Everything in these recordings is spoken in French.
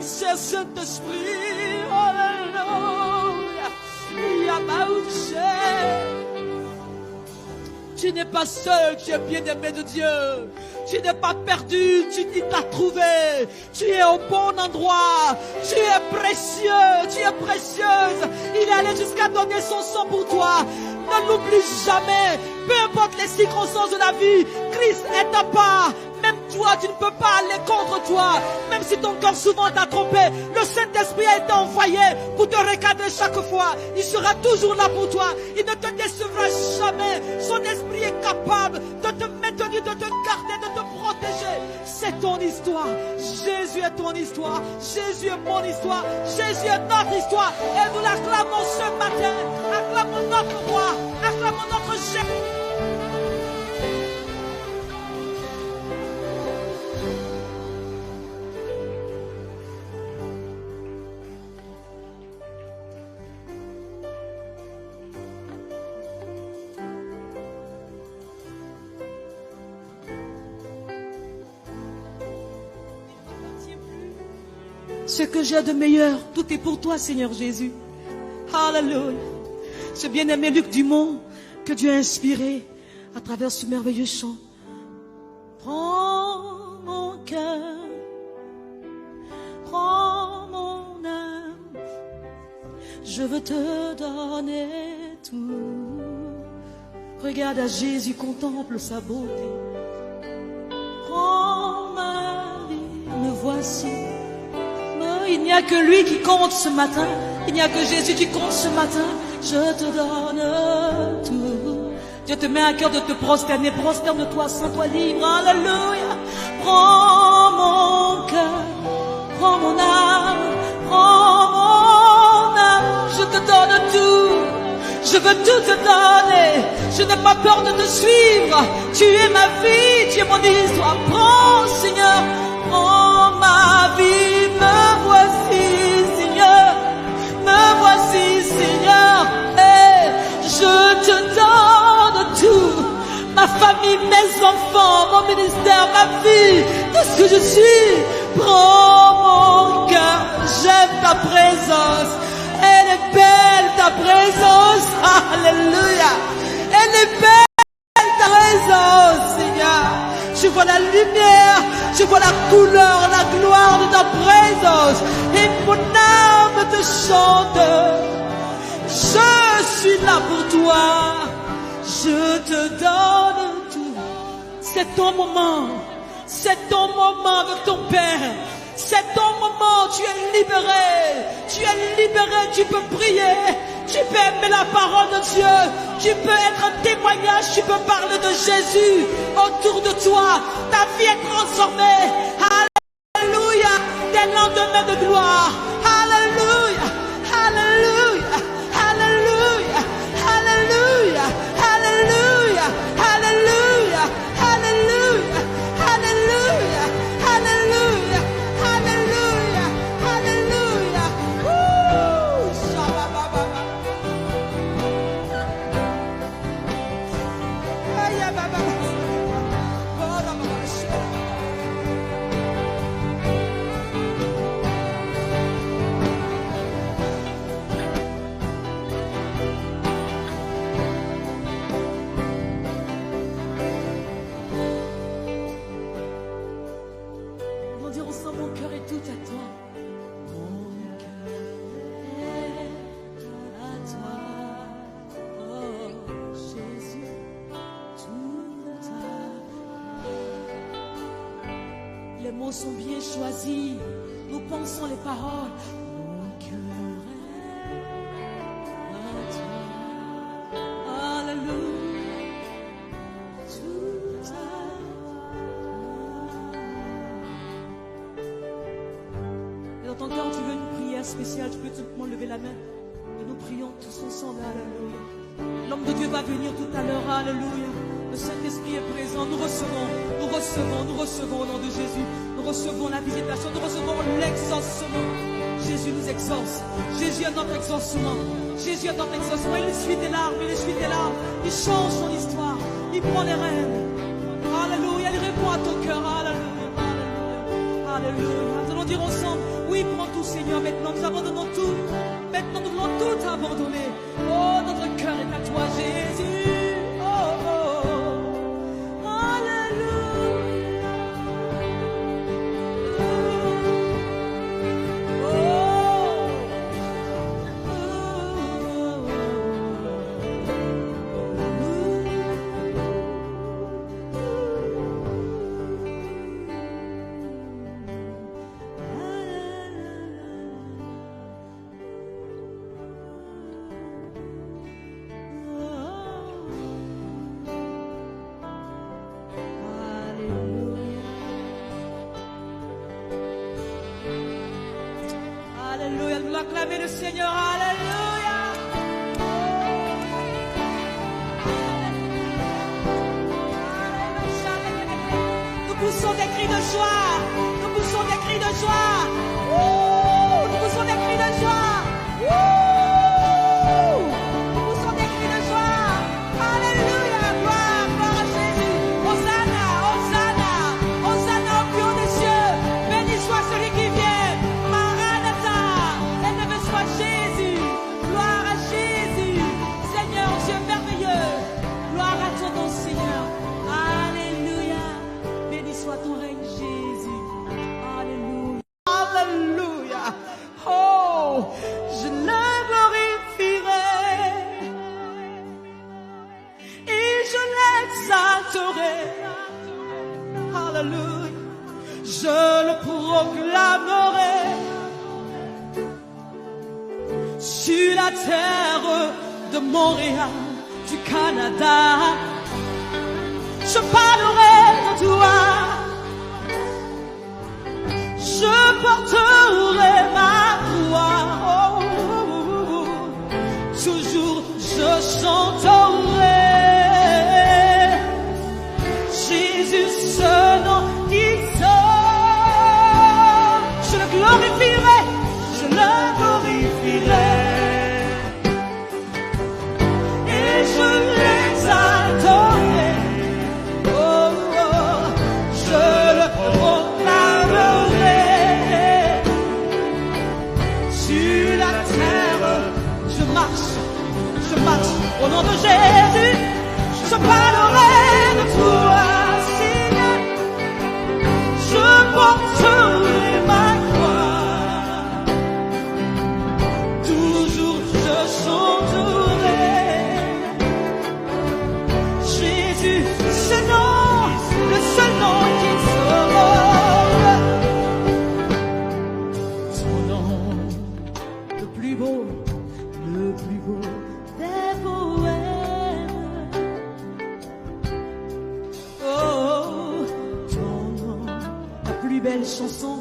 cher Saint-Esprit. Alléluia. Tu n'es pas seul, tu es bien-aimé de Dieu. Tu n'es pas perdu, tu t'as trouvé. Tu es au bon endroit. Tu es précieux, tu es précieuse. Il est allé jusqu'à donner son sang pour toi. Ne l'oublie jamais. Peu importe les circonstances de la vie, Christ est ta part. Même toi, tu ne peux pas aller contre toi. Même si ton cœur souvent t'a trompé, le Saint-Esprit a été envoyé pour te recadrer chaque fois. Il sera toujours là pour toi. Il ne te décevra jamais. Son esprit est capable de te maintenir, de te garder, de te protéger. C'est ton histoire. Jésus est ton histoire. Jésus est mon histoire. Jésus est notre histoire. Et nous l'acclamons ce matin. Acclamons notre roi. Acclamons notre chef. Ce que j'ai de meilleur, tout est pour toi, Seigneur Jésus. Alléluia. Ce bien-aimé Luc Dumont que Dieu a inspiré à travers ce merveilleux chant. Prends mon cœur, prends mon âme, je veux te donner tout. Regarde à Jésus, contemple sa beauté. Prends ma vie, me voici. Il n'y a que lui qui compte ce matin. Il n'y a que Jésus qui compte ce matin. Je te donne tout. Dieu te met à cœur de te prosterner. Prosterne-toi, sens-toi libre. Alléluia. Prends mon cœur, prends mon âme, prends mon âme. Je te donne tout. Je veux tout te donner. Je n'ai pas peur de te suivre. Tu es ma vie, tu es mon histoire. Prends, Seigneur, prends ma vie. Me voici, Seigneur. Me voici, Seigneur. Et je te donne tout. Ma famille, mes enfants, mon ministère, ma vie, tout ce que je suis. Prends mon cœur. J'aime ta présence. Elle est belle, ta présence. Alléluia. Elle est belle, ta présence, Seigneur. Je vois la lumière, je vois la couleur, la gloire de ta présence. Et mon âme te chante. Je suis là pour toi. Je te donne tout. C'est ton moment. C'est ton moment avec ton Père. C'est ton moment, tu es libéré. Tu es libéré, tu peux prier. Tu peux aimer la parole de Dieu. Tu peux être un témoignage, tu peux parler de Jésus autour de toi. Ta vie est transformée. Alléluia. Des lendemains de gloire. Alléluia. Alléluia. Alléluia. Alléluia. Alléluia. Alléluia. Alléluia. Alléluia. Alléluia. Alléluia. Alléluia. On va dire ensemble, mon cœur est tout à toi. Mon cœur est à toi. Oh Jésus, tout à toi. Les mots sont bien choisis. Nous pensons les paroles. Mon cœur est à toi. Alléluia. Tout à toi. Et dans ton cœur, tu veux une prière spéciale, tu peux tout simplement lever la main. Et nous prions tous ensemble. Alléluia. L'homme de Dieu va venir tout à l'heure. Alléluia. Le Saint-Esprit est présent. Nous recevons au nom de Jésus. Nous recevons la visitation, nous recevons l'exaucement. Jésus nous exauce. Jésus est notre exaucement. Jésus est notre exaucement. Il essuie tes larmes, il essuie tes larmes. Il change ton histoire. Il prend les rênes. Alléluia. Il répond à ton cœur. Alléluia. Alléluia. Alléluia. Nous allons dire ensemble, oui, prends Seigneur, maintenant nous abandonnons tout. Maintenant nous voulons tout abandonner. Oh, notre cœur est à toi, Jésus. Oh, oh, oh. Alléluia. Oh, Alléluia, nous acclamer le Seigneur, Alléluia. Nous poussons des cris de joie, nous poussons des cris de joie. Nous poussons des cris de joie. Nous poussons des cris de joie. Alléluia, gloire, gloire à Jésus. Hosanna, Hosanna, Hosanna au plus haut des cieux. Béni soit celui qui vient. Maranatha, élevé soit Jésus. Gloire à Jésus. Seigneur, Dieu merveilleux. Gloire à ton nom, Seigneur. Alléluia. Béni soit ton règne, Jésus. Alléluia. Alléluia. Oh, je le glorifierai et je l'exalterai. Alléluia. Je le proclamerai sur la terre de Montréal, du Canada. Je parlerai de toi. Je porterai ma voix. Toujours je chanterai Jésus, ce nom qui sauve. Je le glorifierai, je le glorifierai et je l'exalterai. Oh, oh, je le proclamerai sur la terre. Je marche au nom de Jésus. Je parlerai de toi, Seigneur. Je porterai ma croix. Toujours je chanterai Jésus, ce nom, le seul nom qui sauve. Ton nom, le plus beau des poèmes. Oh, ton nom, la plus belle chanson,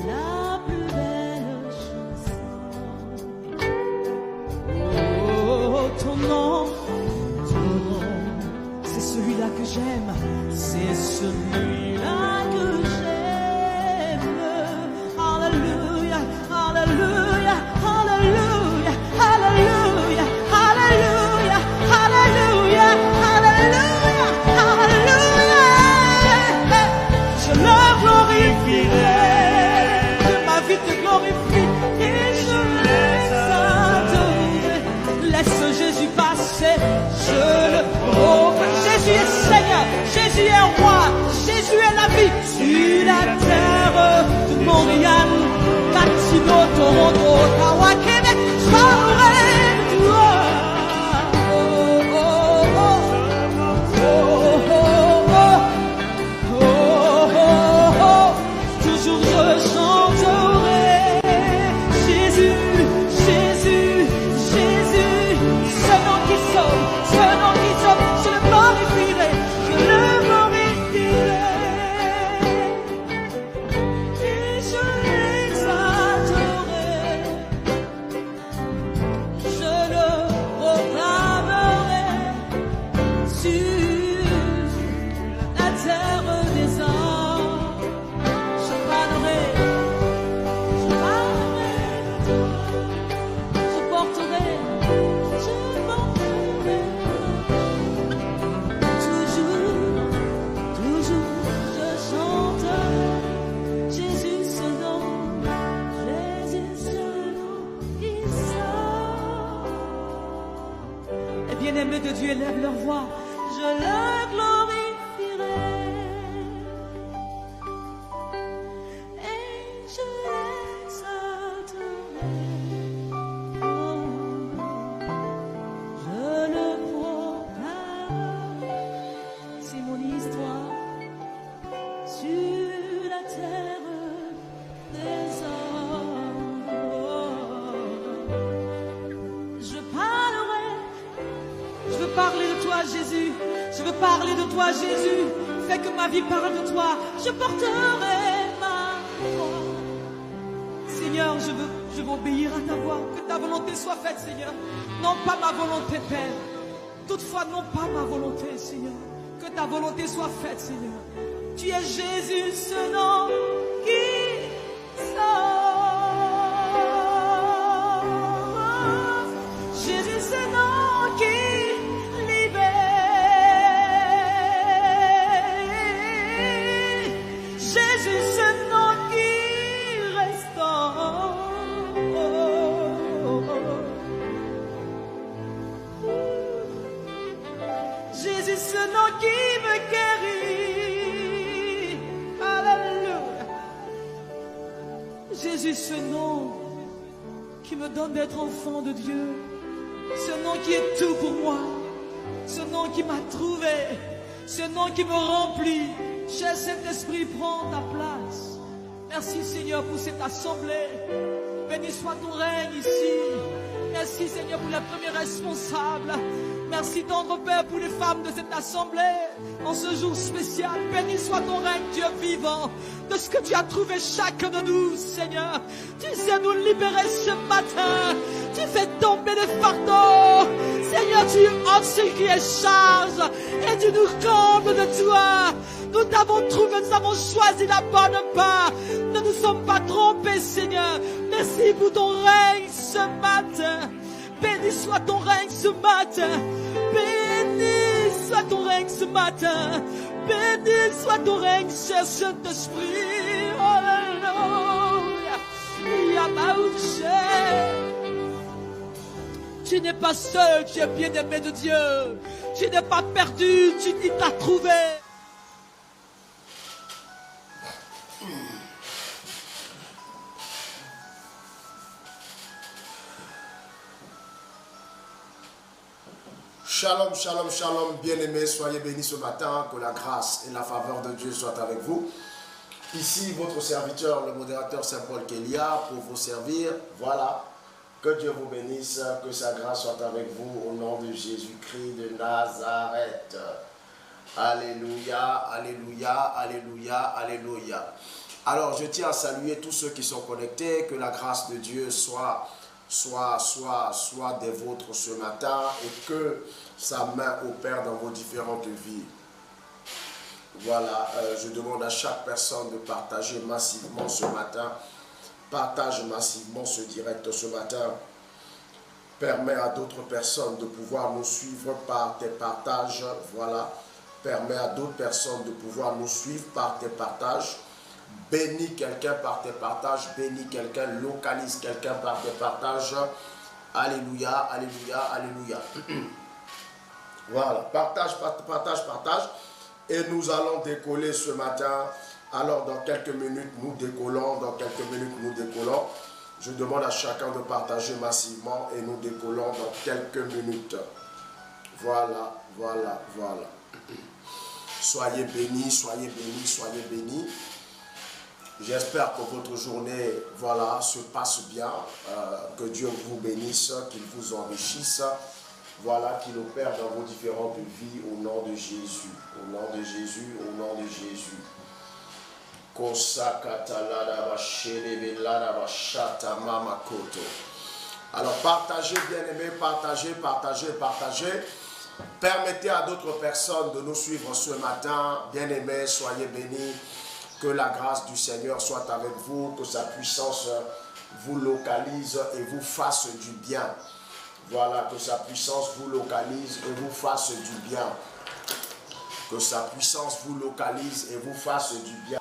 la plus belle chanson. Oh, ton nom, c'est celui-là que j'aime, c'est celui-là que j'aime. Alléluia, alléluia, alléluia, alléluia, alléluia, alléluia, alléluia, alléluia. Je le glorifierai, que ma vie te glorifie et je l'exalterai. Laisse Jésus passer, je le proclame. Jésus est Seigneur, Jésus est roi, Jésus est la vie sur la terre de Montréal, Gatineau, Toronto, Ottawa, Québec. Je parlerai de toi. Oh, oh, oh, oh, oh, oh, oh, oh, oh. Toujours je chanterai Jésus, Jésus, Jésus, ce nom qui sauve, ce nom qui sauve. Je le glorifierai, je le glorifierai et je l'exalterai. bien-aimés de Dieu élèvent leur voix. Je le glorifierai. Et je l'exalterai. Je le proclame. C'est mon histoire sur la terre des hommes. Je veux parler de toi, Jésus. Je veux parler de toi, Jésus. Fais que ma vie parle de toi. Je porterai ma voix. Seigneur, je veux obéir à ta voix. Que ta volonté soit faite, Seigneur. Non pas ma volonté, Père. Toutefois, non pas ma volonté, Seigneur. Que ta volonté soit faite, Seigneur. Tu es Jésus, ce nom qui sauve. Jésus, ce nom qui libère. Jésus, ce nom qui restaure. Jésus, ce nom qui me guérit. Alléluia. Jésus, ce nom qui me donne d'être enfant de Dieu. Ce nom qui est tout pour moi. Ce nom qui m'a trouvé. Ce nom qui me remplit. Cher Saint-Esprit, prends ta place. Merci Seigneur pour cette assemblée. Béni soit ton règne ici. Merci Seigneur pour les premiers responsables. Merci tendre Père pour les femmes de cette assemblée. En ce jour spécial, béni soit ton règne, Dieu vivant. De ce que tu as trouvé chacun de nous, Seigneur. Tu sais nous libérer ce matin. Tu fais tomber les fardeaux. Seigneur, tu ôtes ce qui est charge. Et tu nous combles de toi. Nous t'avons trouvé, nous avons choisi la bonne part. Nous ne nous sommes pas trompés, Seigneur. Merci pour ton règne ce matin. Béni soit ton règne ce matin. Béni soit ton règne ce matin. Béni soit ton règne, cher Saint-Esprit. Alléluia. Tu n'es pas seul, tu es bien-aimé de Dieu. Tu n'es pas perdu, tu t'as trouvé. Shalom, shalom, shalom, bien-aimés, soyez bénis ce matin, que la grâce et la faveur de Dieu soient avec vous. Ici, votre serviteur, le modérateur Saint-Paul Kélia, pour vous servir. Voilà, que Dieu vous bénisse, que sa grâce soit avec vous, au nom de Jésus-Christ de Nazareth. Alléluia, alléluia, alléluia, alléluia. Alors, je tiens à saluer tous ceux qui sont connectés, que la grâce de Dieu soit des vôtres ce matin et que sa main opère dans vos différentes vies. Voilà, je demande à chaque personne de partager massivement ce matin. Partage massivement ce direct ce matin. Permets à d'autres personnes de pouvoir nous suivre par tes partages. Voilà, permets à d'autres personnes de pouvoir nous suivre par tes partages. Bénis quelqu'un par tes partages, bénis quelqu'un, localise quelqu'un par tes partages. Alléluia, alléluia, alléluia. Voilà, partage, partage, partage. Et nous allons décoller ce matin. Alors dans quelques minutes, nous décollons. Dans quelques minutes, nous décollons. Je demande à chacun de partager massivement et nous décollons dans quelques minutes. Voilà, voilà, voilà. Soyez bénis, soyez bénis, soyez bénis. J'espère que votre journée, voilà, se passe bien, que Dieu vous bénisse, qu'il vous enrichisse, voilà, qu'il opère dans vos différentes vies au nom de Jésus, au nom de Jésus, au nom de Jésus. Alors partagez, bien-aimés, partagez, partagez, partagez. Permettez à d'autres personnes de nous suivre ce matin. Bien-aimés, soyez bénis. Que la grâce du Seigneur soit avec vous, que sa puissance vous localise et vous fasse du bien. Voilà, que sa puissance vous localise et vous fasse du bien. Que sa puissance vous localise et vous fasse du bien.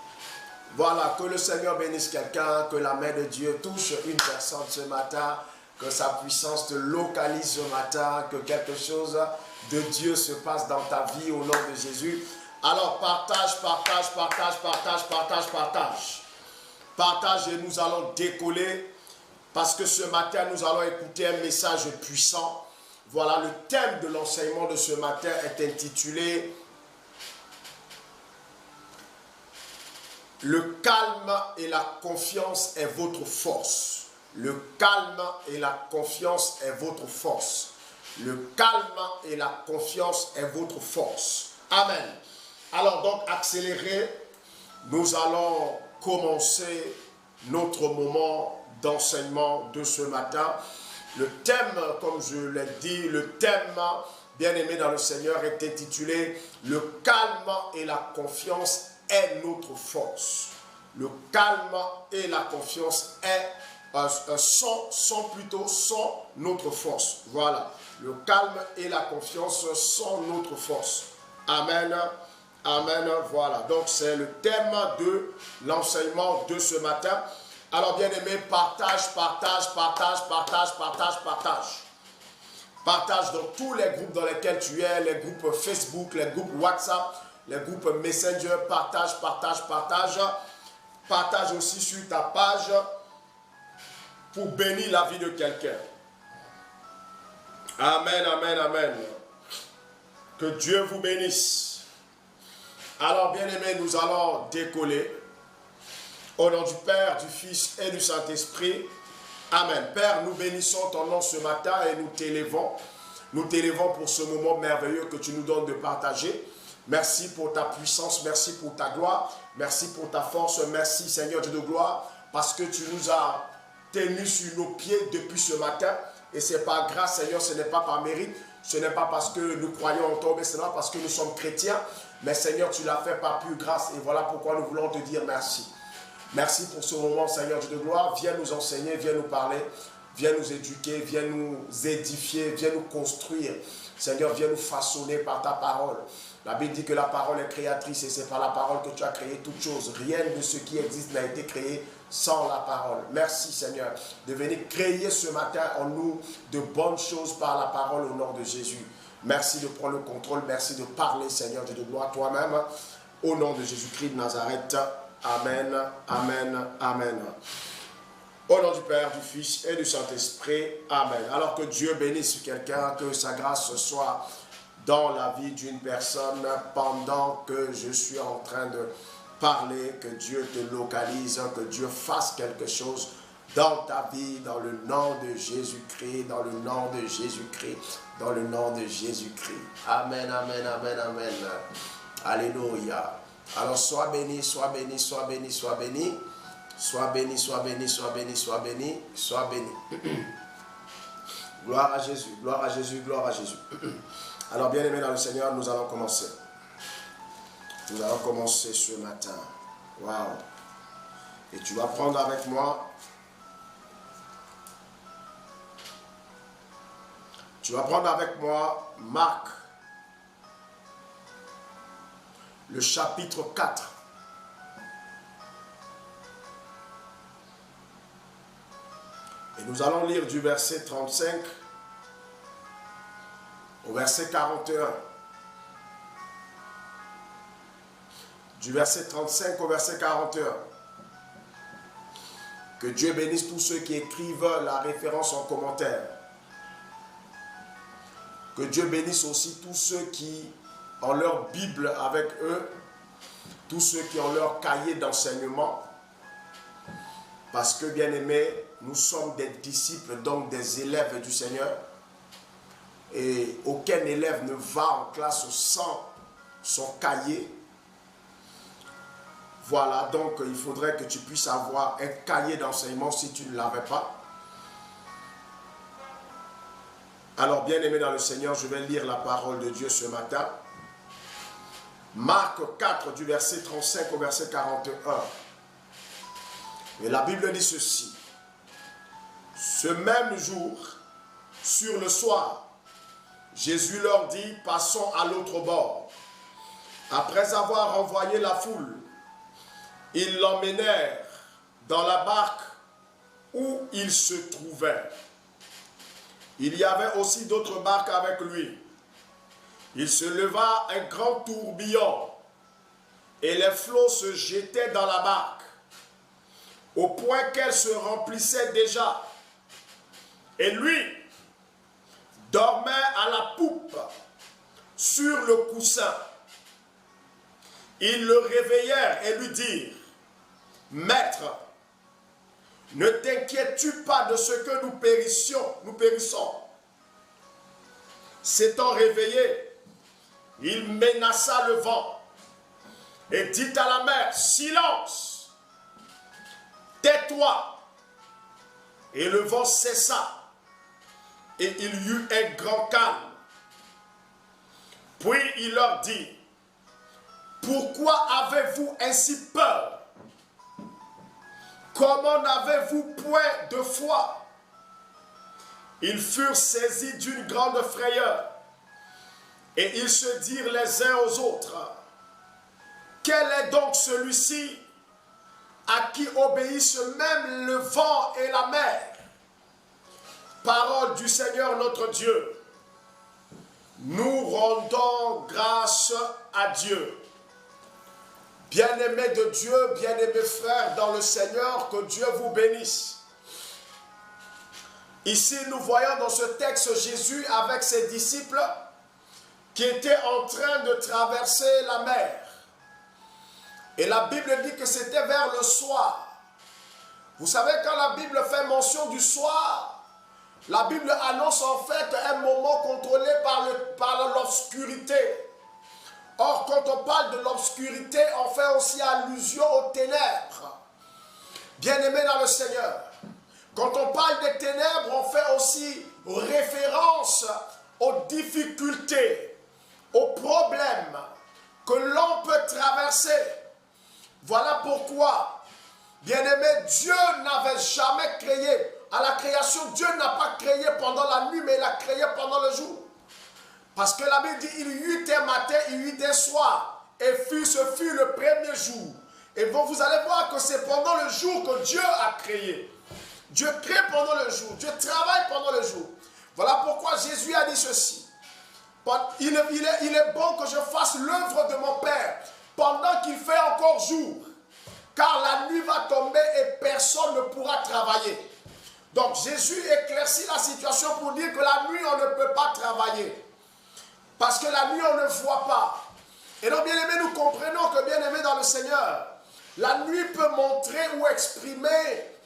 Voilà, que le Seigneur bénisse quelqu'un, que la main de Dieu touche une personne ce matin. Que sa puissance te localise ce matin, que quelque chose de Dieu se passe dans ta vie au nom de Jésus. Alors partage, partage, partage, partage, partage, partage. Partage et nous allons décoller parce que ce matin nous allons écouter un message puissant. Voilà, le thème de l'enseignement de ce matin est intitulé « Le calme et la confiance est votre force ». Le calme et la confiance est votre force. Le calme et la confiance est votre force. Amen. Alors donc, accélérez. Nous allons commencer notre moment d'enseignement de ce matin. Le thème, comme je l'ai dit, le thème, bien-aimé dans le Seigneur, est intitulé « Le calme et la confiance est notre force ». Le calme et la confiance sont notre force. Voilà. Le calme et la confiance sont notre force. Amen. Amen. Voilà. Donc, c'est le thème de l'enseignement de ce matin. Alors, bien-aimé, partage, partage, partage, partage, partage, partage. Partage dans tous les groupes dans lesquels tu es, les groupes Facebook, les groupes WhatsApp, les groupes Messenger. Partage, partage, partage. Partage aussi sur ta page pour bénir la vie de quelqu'un. Amen, amen, amen. Que Dieu vous bénisse. Alors, bien-aimés, nous allons décoller. Au nom du Père, du Fils et du Saint-Esprit. Amen. Père, nous bénissons ton nom ce matin et nous t'élevons. Nous t'élevons pour ce moment merveilleux que tu nous donnes de partager. Merci pour ta puissance, merci pour ta gloire, merci pour ta force, merci Seigneur Dieu de gloire, parce que tu nous as tenus sur nos pieds depuis ce matin. Et c'est par grâce, Seigneur, ce n'est pas par mérite, ce n'est pas parce que nous croyons en toi, mais c'est pas parce que nous sommes chrétiens. Mais Seigneur, tu l'as fait par pure grâce et voilà pourquoi nous voulons te dire merci. Merci pour ce moment, Seigneur Dieu de gloire. Viens nous enseigner, viens nous parler, viens nous éduquer, viens nous édifier, viens nous construire. Seigneur, viens nous façonner par ta parole. La Bible dit que la parole est créatrice et c'est par la parole que tu as créé toutes choses. Rien de ce qui existe n'a été créé sans la parole. Merci Seigneur de venir créer ce matin en nous de bonnes choses par la parole au nom de Jésus. Merci de prendre le contrôle. Merci de parler Seigneur Dieu de gloire toi-même. Au nom de Jésus-Christ de Nazareth. Amen, amen, amen. Au nom du Père, du Fils et du Saint-Esprit. Amen. Alors que Dieu bénisse quelqu'un, que sa grâce soit dans la vie d'une personne pendant que je suis en train de parler, que Dieu te localise, que Dieu fasse quelque chose dans ta vie, dans le nom de Jésus-Christ, dans le nom de Jésus-Christ, dans le nom de Jésus-Christ. Amen, amen, amen, amen. Alléluia. Alors sois béni, sois béni, sois béni, sois béni. Sois béni, sois béni, sois béni, sois béni, sois béni. Gloire à Jésus, gloire à Jésus, gloire à Jésus. Alors, bien-aimés dans le Seigneur, nous allons commencer. Nous allons commencer ce matin. Waouh! Et tu vas prendre avec moi. Tu vas prendre avec moi Marc, le chapitre 4. Et nous allons lire du verset 35 au verset 41. Du verset 35 au verset 41. Que Dieu bénisse tous ceux qui écrivent la référence en commentaire. Que Dieu bénisse aussi tous ceux qui ont leur Bible avec eux. Tous ceux qui ont leur cahier d'enseignement. Parce que, bien-aimés, nous sommes des disciples, donc des élèves du Seigneur. Et aucun élève ne va en classe sans son cahier. Voilà, donc il faudrait que tu puisses avoir un cahier d'enseignement si tu ne l'avais pas. Alors, bien-aimé dans le Seigneur, je vais lire la parole de Dieu ce matin. Marc 4, du verset 35 au verset 41. Et la Bible dit ceci. Ce même jour, sur le soir, Jésus leur dit, passons à l'autre bord. Après avoir envoyé la foule, ils l'emmenèrent dans la barque où il se trouvait. Il y avait aussi d'autres barques avec lui. Il se leva un grand tourbillon et les flots se jetaient dans la barque, au point qu'elle se remplissait déjà. Et lui dormait à la poupe sur le coussin. Ils le réveillèrent et lui dirent, « Maître, ne t'inquiètes-tu pas de ce que nous périssons. » S'étant réveillé, il menaça le vent et dit à la mer, « Silence, tais-toi. » Et le vent cessa et il y eut un grand calme. Puis il leur dit, « Pourquoi avez-vous ainsi peur? Comment n'avez-vous point de foi? » Ils furent saisis d'une grande frayeur et ils se dirent les uns aux autres, « Quel est donc celui-ci à qui obéissent même le vent et la mer? » Parole du Seigneur notre Dieu. Nous rendons grâce à Dieu. Bien-aimés de Dieu, bien-aimés frères dans le Seigneur, que Dieu vous bénisse. Ici, nous voyons dans ce texte Jésus avec ses disciples qui étaient en train de traverser la mer. Et la Bible dit que c'était vers le soir. Vous savez, quand la Bible fait mention du soir, la Bible annonce en fait un moment contrôlé par l'obscurité. Or, quand on parle de l'obscurité, on fait aussi allusion aux ténèbres. Bien-aimés dans le Seigneur, quand on parle des ténèbres, on fait aussi référence aux difficultés, aux problèmes que l'on peut traverser. Voilà pourquoi, bien-aimés, Dieu n'avait jamais créé. À la création, Dieu n'a pas créé pendant la nuit, mais il a créé pendant le jour. Parce que la Bible dit, il y eut un matin, il y eut un soir, et ce fut le premier jour. Et vous allez voir que c'est pendant le jour que Dieu a créé. Dieu crée pendant le jour, Dieu travaille pendant le jour. Voilà pourquoi Jésus a dit ceci. Il est bon que je fasse l'œuvre de mon Père pendant qu'il fait encore jour. Car la nuit va tomber et personne ne pourra travailler. Donc Jésus éclaircit la situation pour dire que la nuit on ne peut pas travailler. Parce que la nuit on ne voit pas. Et donc bien aimé, nous comprenons que bien aimé dans le Seigneur, la nuit peut montrer ou exprimer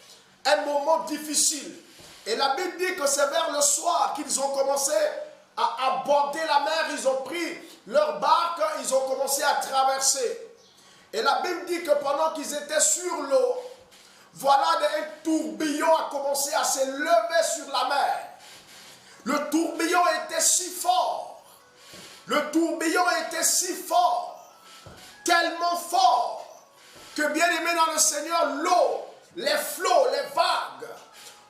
un moment difficile. Et la Bible dit que c'est vers le soir qu'ils ont commencé à aborder la mer. Ils ont pris leur barque, ils ont commencé à traverser. Et la Bible dit que pendant qu'ils étaient sur l'eau, voilà un tourbillon a commencé à se lever sur la mer. Le tourbillon était si fort. Le tourbillon était si fort. Tellement fort que bien aimé dans le Seigneur, l'eau, les flots, les vagues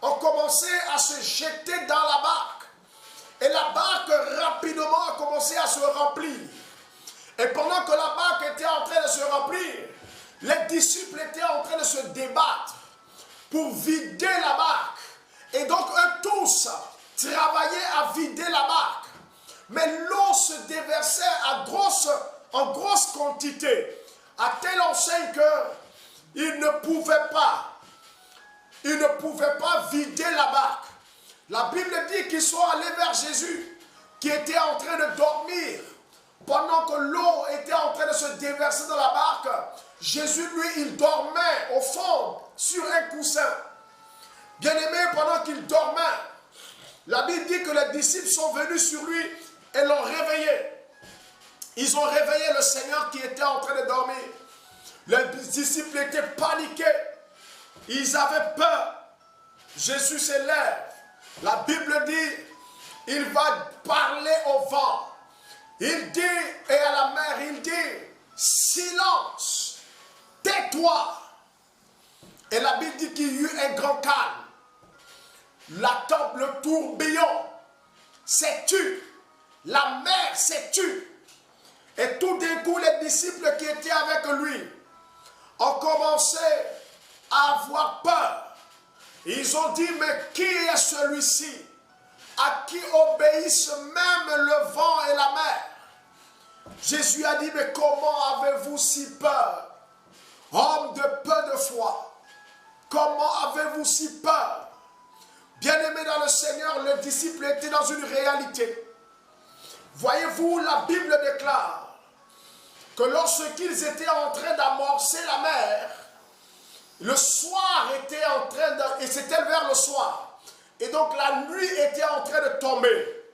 ont commencé à se jeter dans la barque. Et la barque rapidement a commencé à se remplir. Et pendant que la barque était en train de se remplir, les disciples étaient en train de se débattre pour vider la barque. Et donc eux tous travaillaient à vider la barque. Mais l'eau se déversait en grosse quantité, à telle enseigne qu'ils ne pouvaient pas vider la barque. La Bible dit qu'ils sont allés vers Jésus, qui était en train de dormir. Pendant que l'eau était en train de se déverser dans la barque, Jésus, lui, il dormait au fond sur un coussin. Bien-aimé, pendant qu'il dormait, la Bible dit que les disciples sont venus sur lui et l'ont réveillé. Ils ont réveillé le Seigneur qui était en train de dormir. Les disciples étaient paniqués. Ils avaient peur. Jésus se lève. La Bible dit, il va parler au vent. Il dit, et à la mer, il dit, silence, tais-toi. Et la Bible dit qu'il y eut un grand calme. Le tourbillon s'est tu. La mer s'est tue. Et tout d'un coup, les disciples qui étaient avec lui ont commencé à avoir peur. Ils ont dit, mais qui est celui-ci à qui obéissent même le vent et la mer. Jésus a dit, mais comment avez-vous si peur, homme de peu de foi? Comment avez-vous si peur? Bien-aimés dans le Seigneur, le disciple était dans une réalité. Voyez-vous, la Bible déclare que lorsqu'ils étaient en train d'amorcer la mer, le soir était en train de... et c'était vers le soir. Et donc la nuit était en train de tomber.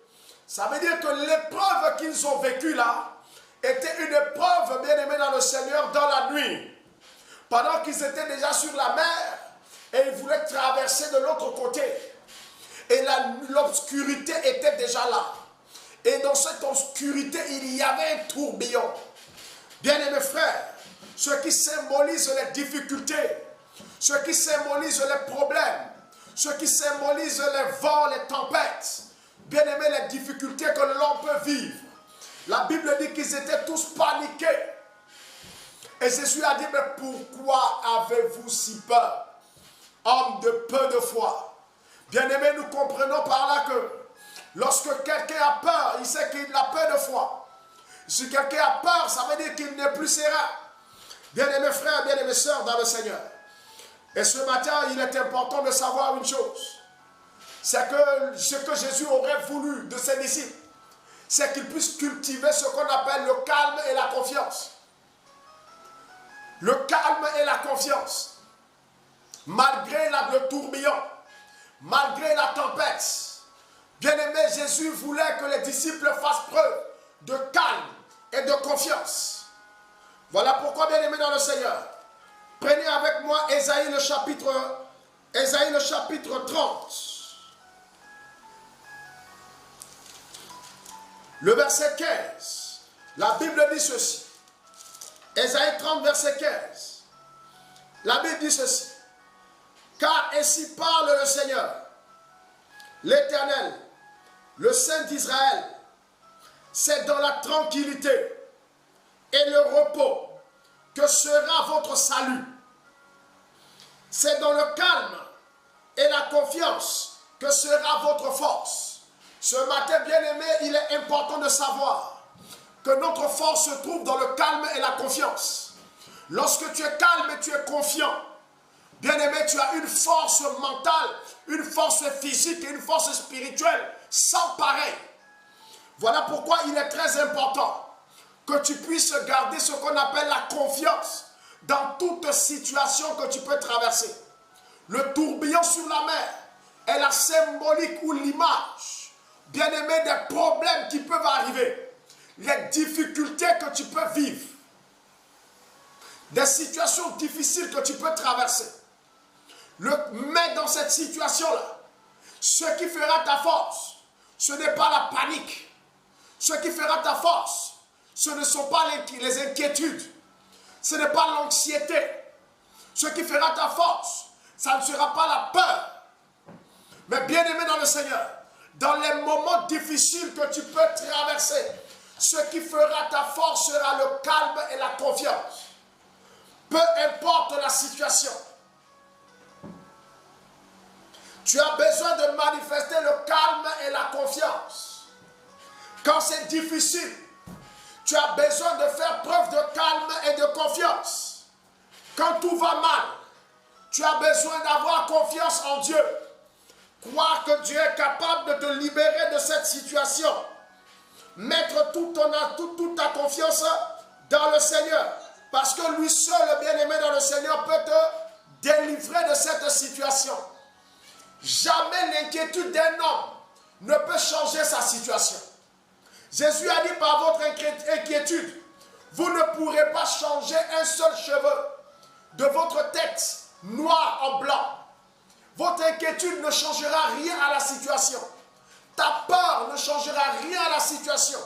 Ça veut dire que l'épreuve qu'ils ont vécue là était une épreuve, bien-aimée dans le Seigneur, dans la nuit. Pendant qu'ils étaient déjà sur la mer et ils voulaient traverser de l'autre côté. Et l'obscurité était déjà là. Et dans cette obscurité, il y avait un tourbillon. Bien-aimés frères, ce qui symbolise les difficultés, ce qui symbolise les problèmes, ce qui symbolise les vents, les tempêtes, bien-aimés, les difficultés que l'on peut vivre. La Bible dit qu'ils étaient tous paniqués. Et Jésus a dit, mais pourquoi avez-vous si peur, homme de peu de foi? Bien-aimés, nous comprenons par là que lorsque quelqu'un a peur, il sait qu'il a peu de foi. Si quelqu'un a peur, ça veut dire qu'il n'est plus serein. Bien-aimés frères, bien-aimés sœurs dans le Seigneur. Et ce matin, il est important de savoir une chose. C'est que ce que Jésus aurait voulu de ses disciples, c'est qu'ils puissent cultiver ce qu'on appelle le calme et la confiance. Le calme et la confiance. Malgré le tourbillon, malgré la tempête. Bien-aimé, Jésus voulait que les disciples fassent preuve de calme et de confiance. Voilà pourquoi, bien-aimé dans le Seigneur, prenez avec moi Ésaïe le chapitre 30. Le verset 15. La Bible dit ceci. Ésaïe 30, verset 15. La Bible dit ceci. Car ainsi parle le Seigneur, l'Éternel, le Saint d'Israël. C'est dans la tranquillité et le repos que sera votre salut. C'est dans le calme et la confiance que sera votre force. Ce matin, bien-aimé, il est important de savoir que notre force se trouve dans le calme et la confiance. Lorsque tu es calme et tu es confiant, bien-aimé, tu as une force mentale, une force physique et une force spirituelle sans pareil. Voilà pourquoi il est très important que tu puisses garder ce qu'on appelle la confiance dans toute situation que tu peux traverser. Le tourbillon sur la mer est la symbolique ou l'image, bien-aimé, des problèmes qui peuvent arriver, les difficultés que tu peux vivre, des situations difficiles que tu peux traverser. Mais dans cette situation-là, ce qui fera ta force, ce n'est pas la panique. Ce qui fera ta force, ce ne sont pas les inquiétudes. Ce n'est pas l'anxiété. Ce qui fera ta force, ça ne sera pas la peur. Mais bien-aimé dans le Seigneur, dans les moments difficiles que tu peux traverser, ce qui fera ta force sera le calme et la confiance. Peu importe la situation. Tu as besoin de manifester le calme et la confiance. Quand c'est difficile, tu as besoin de faire preuve de calme et de confiance. Quand tout va mal, tu as besoin d'avoir confiance en Dieu. Croire que Dieu est capable de te libérer de cette situation. Mettre toute ta confiance dans le Seigneur. Parce que lui seul, bien-aimé dans le Seigneur, peut te délivrer de cette situation. Jamais l'inquiétude d'un homme ne peut changer sa situation. Jésus a dit par votre inquiétude, vous ne pourrez pas changer un seul cheveu de votre tête noir en blanc. Votre inquiétude ne changera rien à la situation. Ta peur ne changera rien à la situation.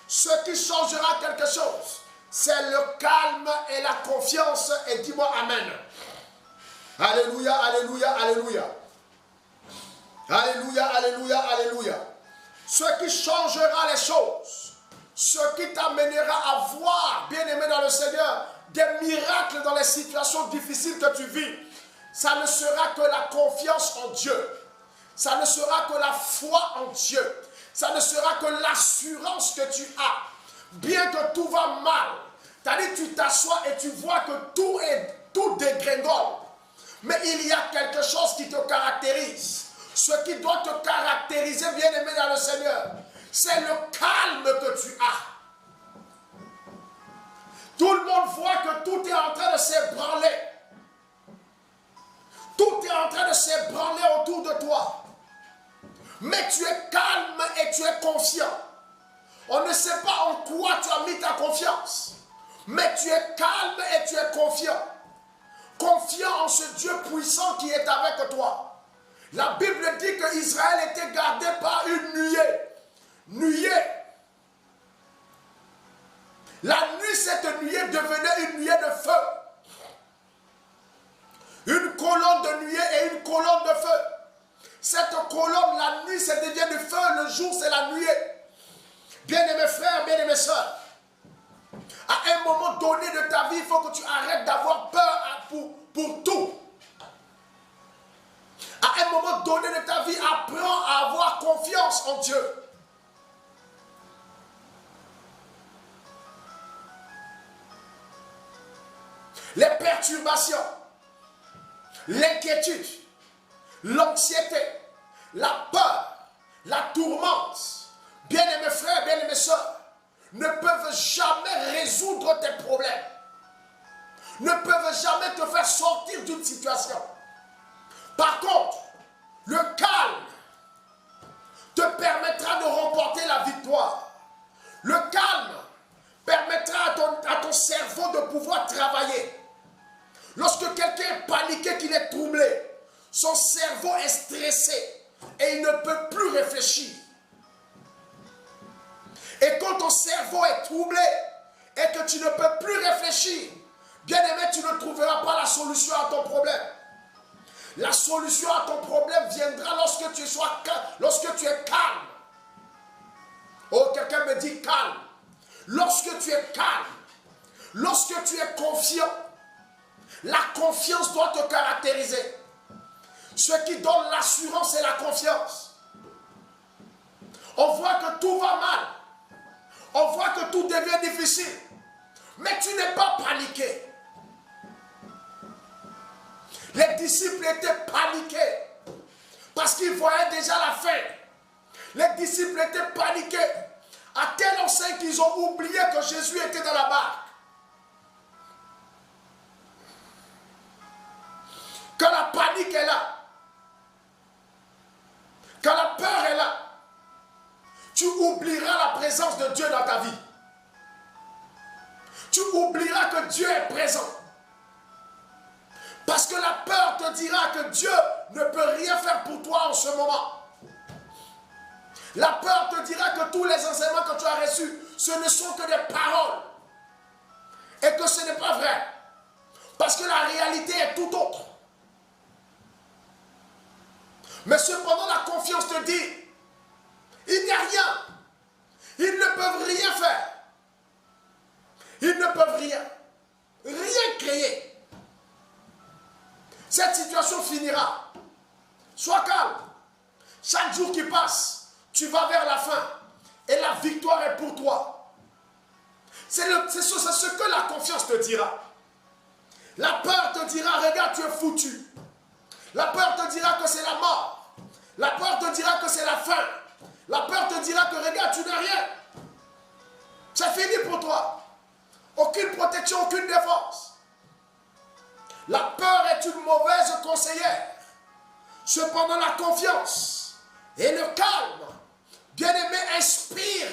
Ce qui changera quelque chose, c'est le calme et la confiance. Et dis-moi Amen. Alléluia, alléluia, alléluia. Alléluia, alléluia, alléluia. Ce qui changera les choses, ce qui t'amènera à voir, bien-aimé dans le Seigneur, des miracles dans les situations difficiles que tu vis, ça ne sera que la confiance en Dieu. ça ne sera que la foi en Dieu. Ça ne sera que l'assurance que tu as. Bien que tout va mal, c'est-à-dire tu t'assois et tu vois que tout dégringole. Mais il y a quelque chose qui te caractérise. Ce qui doit te caractériser, bien-aimé dans le Seigneur, c'est le calme que tu as. Tout le monde voit que tout est en train de s'ébranler. Tout est en train de s'ébranler autour de toi. Mais tu es calme et tu es confiant. On ne sait pas en quoi tu as mis ta confiance. Mais tu es calme et tu es confiant. Confiant en ce Dieu puissant qui est avec toi. La Bible dit que Israël était gardé par une nuée. Nuée. La nuit, cette nuée devenait une nuée de feu. Une colonne de nuée et une colonne de feu. Cette colonne, la nuit, ça devient du feu. Le jour, c'est la nuée. Bien-aimés frères, bien-aimés sœurs, à un moment donné de ta vie, il faut que tu arrêtes d'avoir peur pour tout. À un moment donné de ta vie, apprends à avoir confiance en Dieu. Les perturbations, l'inquiétude, l'anxiété, la peur, la tourmente, bien-aimés frères, bien-aimés sœurs, ne peuvent jamais résoudre tes problèmes. Ne peuvent jamais te faire sortir d'une situation. Par contre, le calme te permettra de remporter la victoire. Le calme permettra à ton cerveau de pouvoir travailler. Lorsque quelqu'un est paniqué, qu'il est troublé, son cerveau est stressé et il ne peut plus réfléchir. Et quand ton cerveau est troublé et que tu ne peux plus réfléchir, bien aimé, tu ne trouveras pas la solution à ton problème. La solution à ton problème viendra lorsque tu es calme. Oh, quelqu'un me dit calme. Lorsque tu es calme, lorsque tu es confiant, la confiance doit te caractériser. Ce qui donne l'assurance, c'est la confiance. On voit que tout va mal. On voit que tout devient difficile. Mais tu n'es pas paniqué. Les disciples étaient paniqués parce qu'ils voyaient déjà la fin. Les disciples étaient paniqués à tel enseigne qu'ils ont oublié que Jésus était dans la barque. Quand la panique est là, quand la peur est là, tu oublieras la présence de Dieu dans ta vie. Tu oublieras que Dieu est présent. Parce que la peur te dira que Dieu ne peut rien faire pour toi en ce moment. La peur te dira que tous les enseignements que tu as reçus, ce ne sont que des paroles. Et que ce n'est pas vrai. Parce que la réalité est tout autre. Mais cependant, la confiance te dit, il n'y a rien. Ils ne peuvent rien faire. Ils ne peuvent rien créer. Cette situation finira. Sois calme. Chaque jour qui passe, tu vas vers la fin. Et la victoire est pour toi. C'est ce que la confiance te dira. La peur te dira, regarde, tu es foutu. La peur te dira que c'est la mort. La peur te dira que c'est la fin. La peur te dira que regarde, tu n'as rien. C'est fini pour toi. Aucune protection, aucune défense. La peur est une mauvaise conseillère. Cependant, la confiance et le calme, bien-aimé, inspire,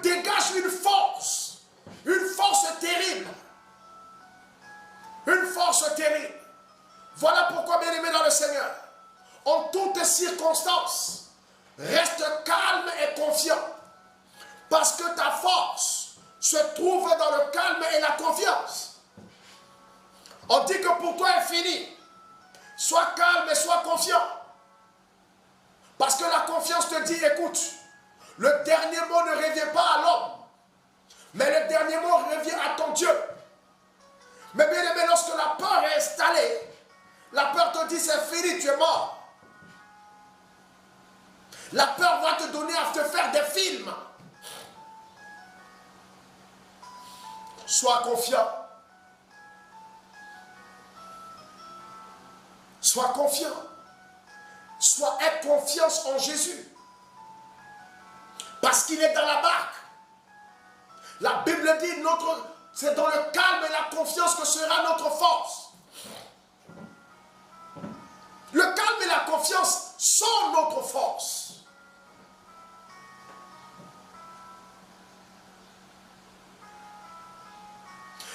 dégage une force terrible. Une force terrible. Voilà pourquoi, bien-aimé dans le Seigneur, en toutes circonstances, reste calme et confiant. Parce que ta force se trouve dans le calme et la confiance. On dit que pour toi est fini. Sois calme et sois confiant. Parce que la confiance te dit, écoute, le dernier mot ne revient pas à l'homme. Mais le dernier mot revient à ton Dieu. Mais bien aimé, lorsque la peur est installée, la peur te dit, c'est fini, tu es mort. La peur va te donner à te faire des films. Sois confiant. Sois confiant. Aie confiance en Jésus. Parce qu'il est dans la barque. La Bible dit, c'est dans le calme et la confiance que sera notre force. Le calme et la confiance sont notre force.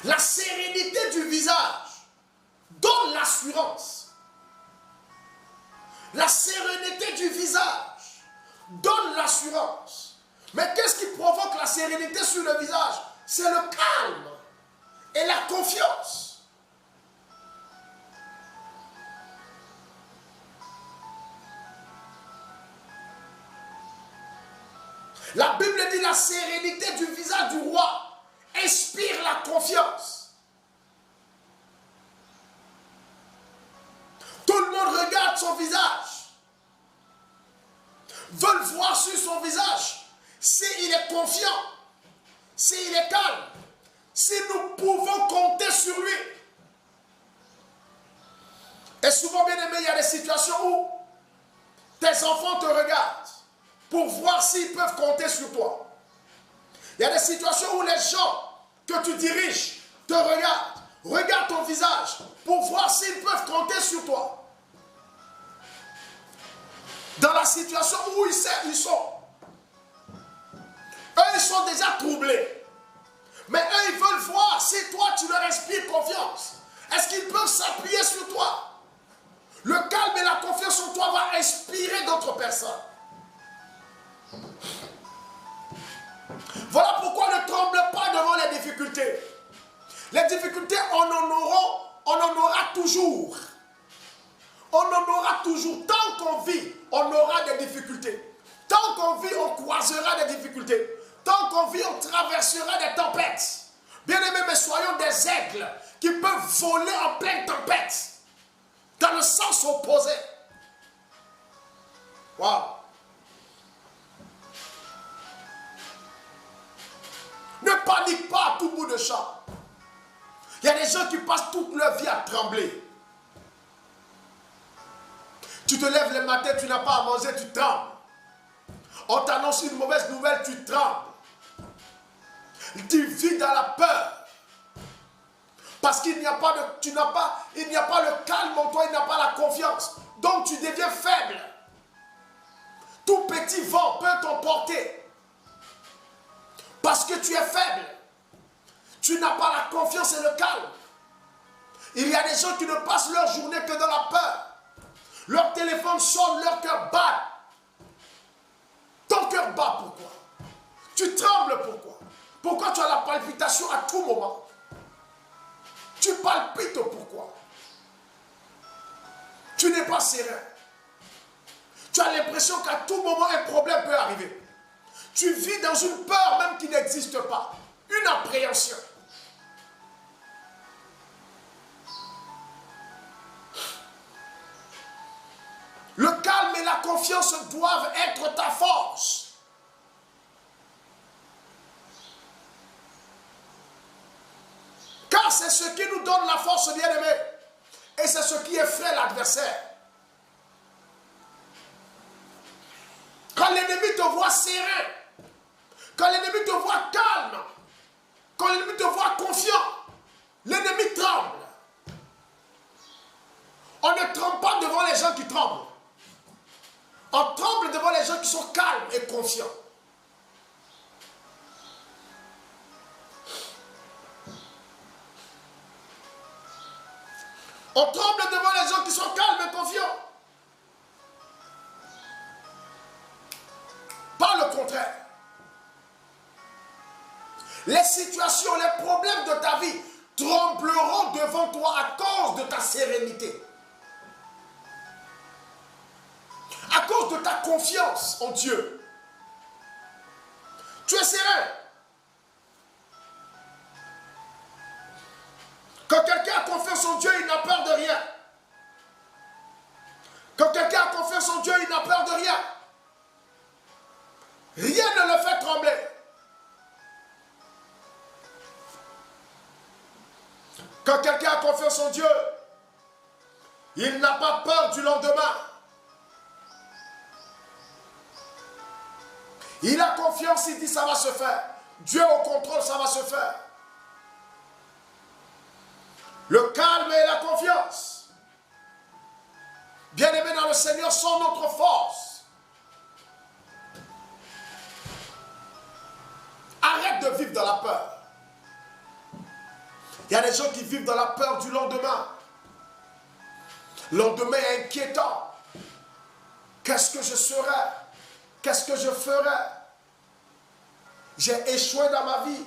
La sérénité du visage donne l'assurance. La sérénité du visage donne l'assurance. Mais qu'est-ce qui provoque la sérénité sur le visage? C'est le calme et la confiance. La Bible dit la sérénité du visage du roi inspire la confiance. Tout le monde regarde son visage, veulent voir sur son visage s'il est confiant, s'il est calme, si nous pouvons compter sur lui. Et souvent, bien aimé, il y a des situations où tes enfants te regardent pour voir s'ils peuvent compter sur toi. Il y a des situations où les gens que tu diriges te regardent ton visage pour voir s'ils peuvent compter sur toi. Dans la situation où ils sont, eux, ils sont déjà troublés. Mais eux, ils veulent voir si toi, tu leur inspires confiance. Est-ce qu'ils peuvent s'appuyer sur toi? Le calme et la confiance en toi va inspirer d'autres personnes. Voilà pourquoi ne tremble pas devant les difficultés. Les difficultés, on en aura toujours. On en aura toujours. Tant qu'on vit, on aura des difficultés. Tant qu'on vit, on croisera des difficultés. Tant qu'on vit, on traversera des tempêtes. Bien-aimés, mais soyons des aigles qui peuvent voler en pleine tempête. Dans le sens opposé. Waouh! Ne panique pas à tout bout de champ. Il y a des gens qui passent toute leur vie à trembler. Tu te lèves le matin, tu n'as pas à manger, tu trembles. On t'annonce une mauvaise nouvelle, tu trembles. Tu vis dans la peur. Parce qu'il n'y a pas le calme en toi, il n'y a pas la confiance. Donc tu deviens faible. Tout petit vent peut t'emporter. Parce que tu es faible. Tu n'as pas la confiance et le calme. Il y a des gens qui ne passent leur journée que dans la peur. Leur téléphone sonne, leur cœur bat. Ton cœur bat pourquoi? Tu trembles pourquoi? Pourquoi tu as la palpitation à tout moment? Tu palpites pourquoi? Tu n'es pas serein. Tu as l'impression qu'à tout moment un problème peut arriver. Tu vis dans une peur même qui n'existe pas. Une appréhension. Le calme et la confiance doivent être ta force. Car c'est ce qui nous donne la force, bien-aimé. Et c'est ce qui effraie l'adversaire. Quand l'ennemi te voit serein, quand l'ennemi te voit calme, quand l'ennemi te voit confiant, l'ennemi tremble. On ne tremble pas devant les gens qui tremblent. On tremble devant les gens qui sont calmes et confiants. On tremble devant les gens qui sont calmes et confiants. Pas le contraire. Les situations, les problèmes de ta vie trembleront devant toi à cause de ta sérénité. À cause de ta confiance en Dieu. Tu es serein. Quand quelqu'un a confiance en Dieu, il n'a peur de rien. Quand quelqu'un a confiance en Dieu, il n'a peur de rien. confiance en Dieu, il n'a pas peur du lendemain. Il a confiance, il dit ça va se faire. Dieu au contrôle, ça va se faire. Le calme et la confiance. Bien-aimés dans le Seigneur, sont notre force. Arrête de vivre dans la peur. Il y a des gens qui vivent dans la peur du lendemain. Le lendemain est inquiétant. Qu'est-ce que je serai? Qu'est-ce que je ferai? J'ai échoué dans ma vie.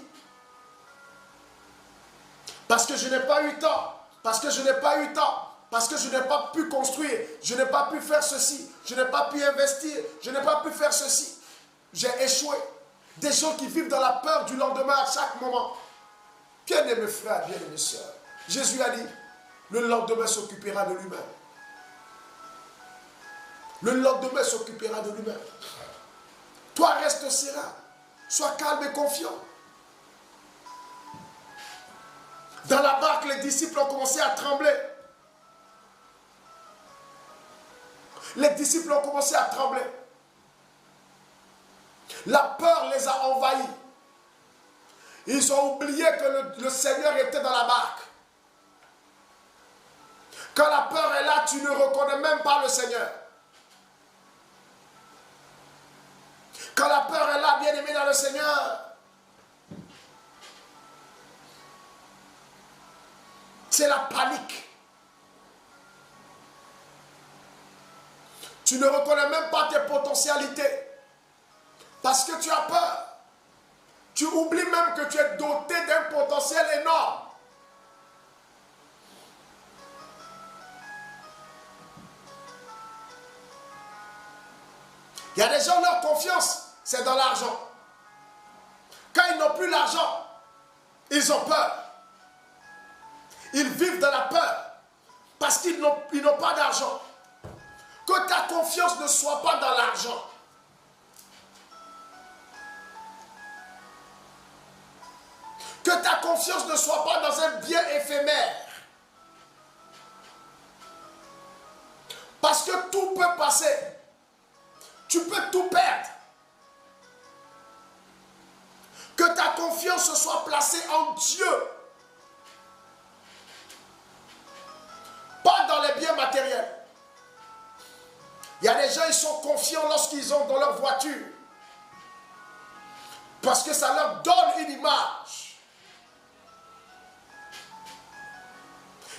Parce que je n'ai pas eu temps. Parce que je n'ai pas eu temps. Parce que je n'ai pas pu construire. Je n'ai pas pu faire ceci. Je n'ai pas pu investir. Je n'ai pas pu faire ceci. J'ai échoué. Des gens qui vivent dans la peur du lendemain à chaque moment. Bien-aimés frères, bien-aimés sœurs. Jésus a dit, le lendemain s'occupera de lui-même. Le lendemain s'occupera de lui-même. Toi, reste serein. Sois calme et confiant. Dans la barque, les disciples ont commencé à trembler. Les disciples ont commencé à trembler. La peur les a envahis. Ils ont oublié que le Seigneur était dans la barque. Quand la peur est là, tu ne reconnais même pas le Seigneur. Quand la peur est là, bien aimé dans le Seigneur, c'est la panique. Tu ne reconnais même pas tes potentialités. Parce que tu as peur. Tu oublies même que tu es doté d'un potentiel énorme. Il y a des gens, leur confiance, c'est dans l'argent. Quand ils n'ont plus l'argent, ils ont peur. Ils vivent dans la peur parce qu'ils n'ont pas d'argent. Que ta confiance ne soit pas dans l'argent. Que ta confiance ne soit pas dans un bien éphémère. Parce que tout peut passer. Tu peux tout perdre. Que ta confiance soit placée en Dieu. Pas dans les biens matériels. Il y a des gens, ils sont confiants lorsqu'ils ont dans leur voiture. Parce que ça leur donne une image.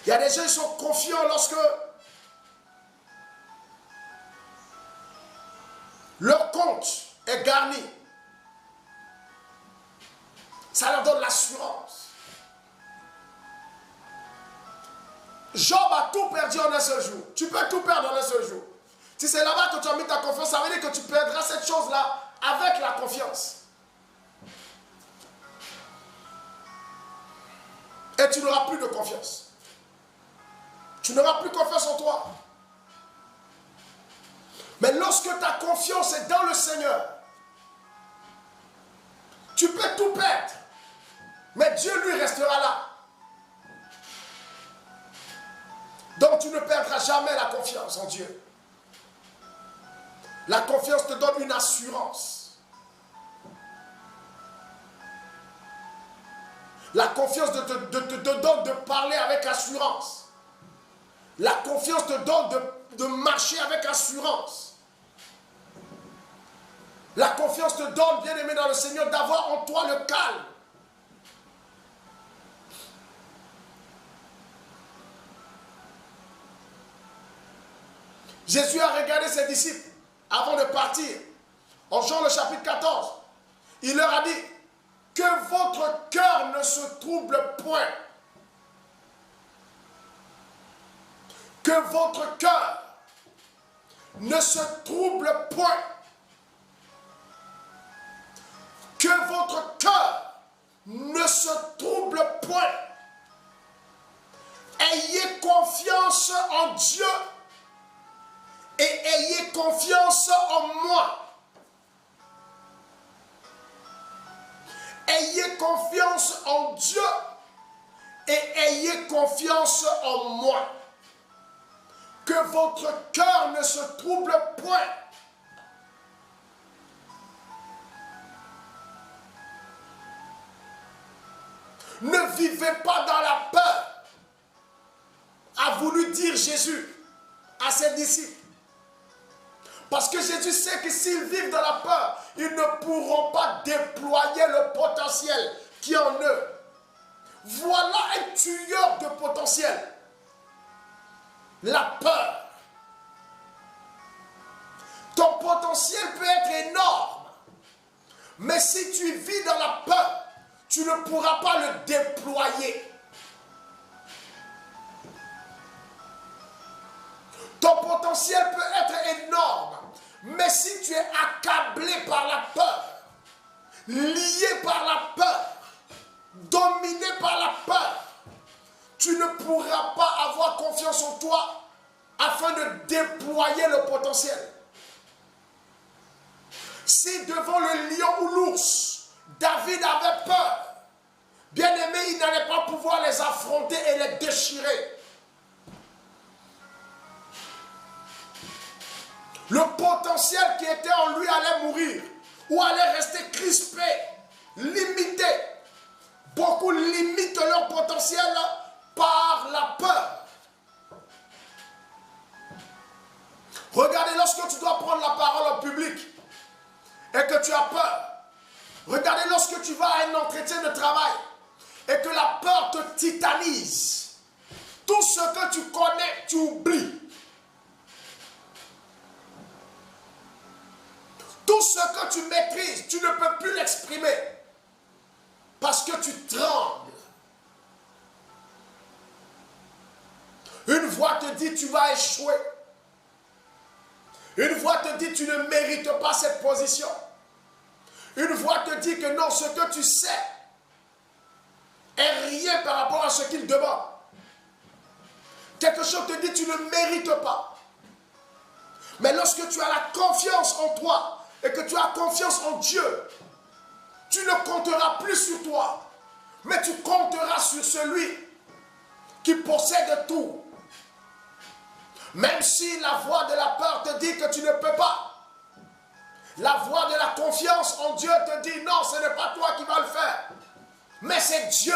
Il y a des gens, ils sont confiants lorsque leur compte est garni. Ça leur donne l'assurance. Job a tout perdu en un seul jour. Tu peux tout perdre en un seul jour. Si c'est là-bas que tu as mis ta confiance, ça veut dire que tu perdras cette chose-là avec la confiance. Et tu n'auras plus de confiance. Tu n'auras plus confiance en toi. Mais lorsque ta confiance est dans le Seigneur, tu peux tout perdre. Mais Dieu, lui, restera là. Donc tu ne perdras jamais la confiance en Dieu. La confiance te donne une assurance. La confiance te donne de parler avec assurance. La confiance te donne de marcher avec assurance. La confiance te donne, bien aimé dans le Seigneur, d'avoir en toi le calme. Jésus a regardé ses disciples avant de partir. En Jean le chapitre 14, il leur a dit que votre cœur ne se trouble point. Que votre cœur ne se trouble point. Que votre cœur ne se trouble point. Ayez confiance en Dieu et ayez confiance en moi. Ayez confiance en Dieu et ayez confiance en moi. Que votre cœur ne se trouble point. Ne vivez pas dans la peur, a voulu dire Jésus à ses disciples. Parce que Jésus sait que s'ils vivent dans la peur, ils ne pourront pas déployer le potentiel qui est en eux. Voilà un tueur de potentiel. La peur. Ton potentiel peut être énorme. Mais si tu vis dans la peur, tu ne pourras pas le déployer. Ton potentiel peut être énorme. Mais si tu es accablé par la peur, lié par la peur, dominé par la peur, tu ne pourras pas avoir confiance en toi afin de déployer le potentiel. Si devant le lion ou l'ours, David avait peur, bien aimé, il n'allait pas pouvoir les affronter et les déchirer. Le potentiel qui était en lui allait mourir ou allait rester crispé, limité. Beaucoup limitent leur potentiel par la peur. Regardez, lorsque tu dois prendre la parole en public et que tu as peur. Regardez, lorsque tu vas à un entretien de travail et que la peur te titanise. Tout ce que tu connais, tu oublies. Tout ce que tu maîtrises, tu ne peux plus l'exprimer parce que tu trembles. Une voix te dit tu vas échouer. Une voix te dit tu ne mérites pas cette position. Une voix te dit que non, ce que tu sais est rien par rapport à ce qu'il demande. Quelque chose te dit tu ne mérites pas. Mais lorsque tu as la confiance en toi, et que tu as confiance en Dieu, tu ne compteras plus sur toi, mais tu compteras sur celui qui possède tout. Même si la voix de la peur te dit que tu ne peux pas, la voix de la confiance en Dieu te dit non, ce n'est pas toi qui vas le faire, mais c'est Dieu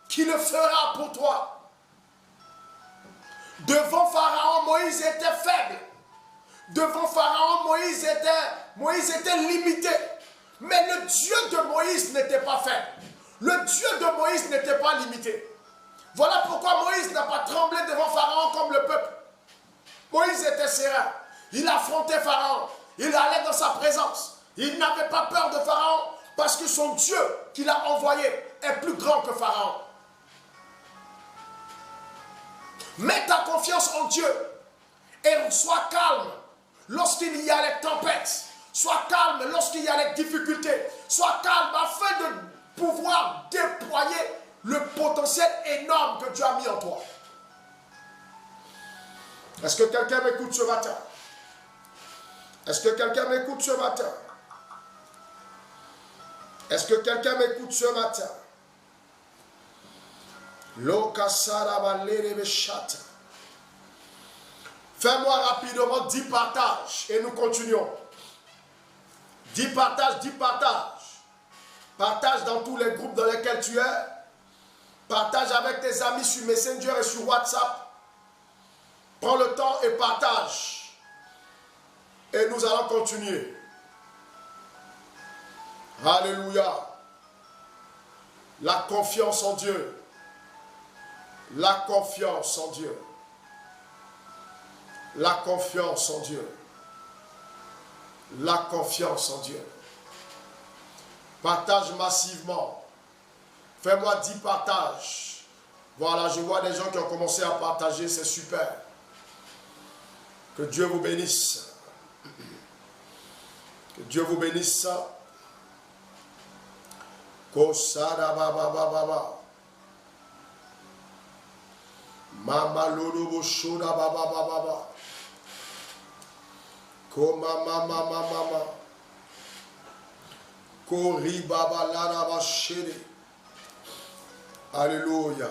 qui le fera pour toi. Devant Pharaon, Moïse était faible. Devant Pharaon, Moïse était limité. Mais le Dieu de Moïse n'était pas faible. Le Dieu de Moïse n'était pas limité. Voilà pourquoi Moïse n'a pas tremblé devant Pharaon comme le peuple. Moïse était serein. Il affrontait Pharaon. Il allait dans sa présence. Il n'avait pas peur de Pharaon parce que son Dieu qui l'a envoyé est plus grand que Pharaon. Mets ta confiance en Dieu et sois calme lorsqu'il y a les tempêtes. Sois calme lorsqu'il y a les difficultés. Sois calme afin de pouvoir déployer le potentiel énorme que Dieu a mis en toi. Est-ce que quelqu'un m'écoute ce matin? Est-ce que quelqu'un m'écoute ce matin? Est-ce que quelqu'un m'écoute ce matin? Fais-moi rapidement 10 partages et nous continuons. 10 partages, 10 partages. Partage dans tous les groupes dans lesquels tu es. Partage avec tes amis sur Messenger et sur WhatsApp. Prends le temps et partage. Et nous allons continuer. Alléluia. La confiance en Dieu. La confiance en Dieu. La confiance en Dieu. La confiance en Dieu. Partage massivement. Fais-moi 10 partages. Voilà, je vois des gens qui ont commencé à partager, c'est super. Que Dieu vous bénisse. Que Dieu vous bénisse. Kosada baba baba. Mama lodo shoda baba baba. Koma mama mama. Kori baba lada bashede. Alléluia.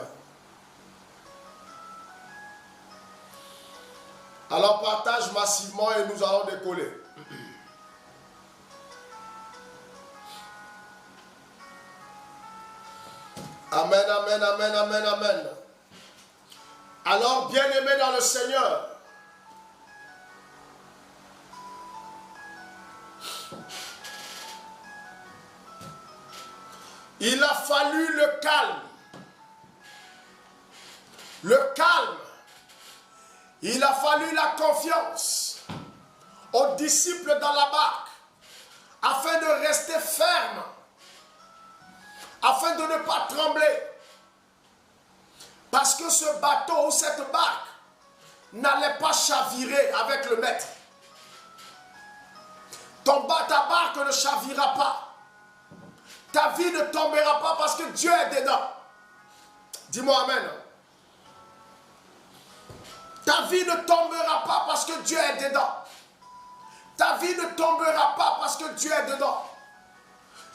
Alors partage massivement et nous allons décoller. Amen, amen, amen, amen, amen. Alors, bien-aimés dans le Seigneur, il a fallu le calme. Le calme. Il a fallu la confiance aux disciples dans la barque afin de rester ferme, afin de ne pas trembler. Parce que ce bateau ou cette barque n'allait pas chavirer avec le maître. Ta barque ne chavira pas. Ta vie ne tombera pas parce que Dieu est dedans. Dis-moi amen. Ta vie ne tombera pas parce que Dieu est dedans. Ta vie ne tombera pas parce que Dieu est dedans.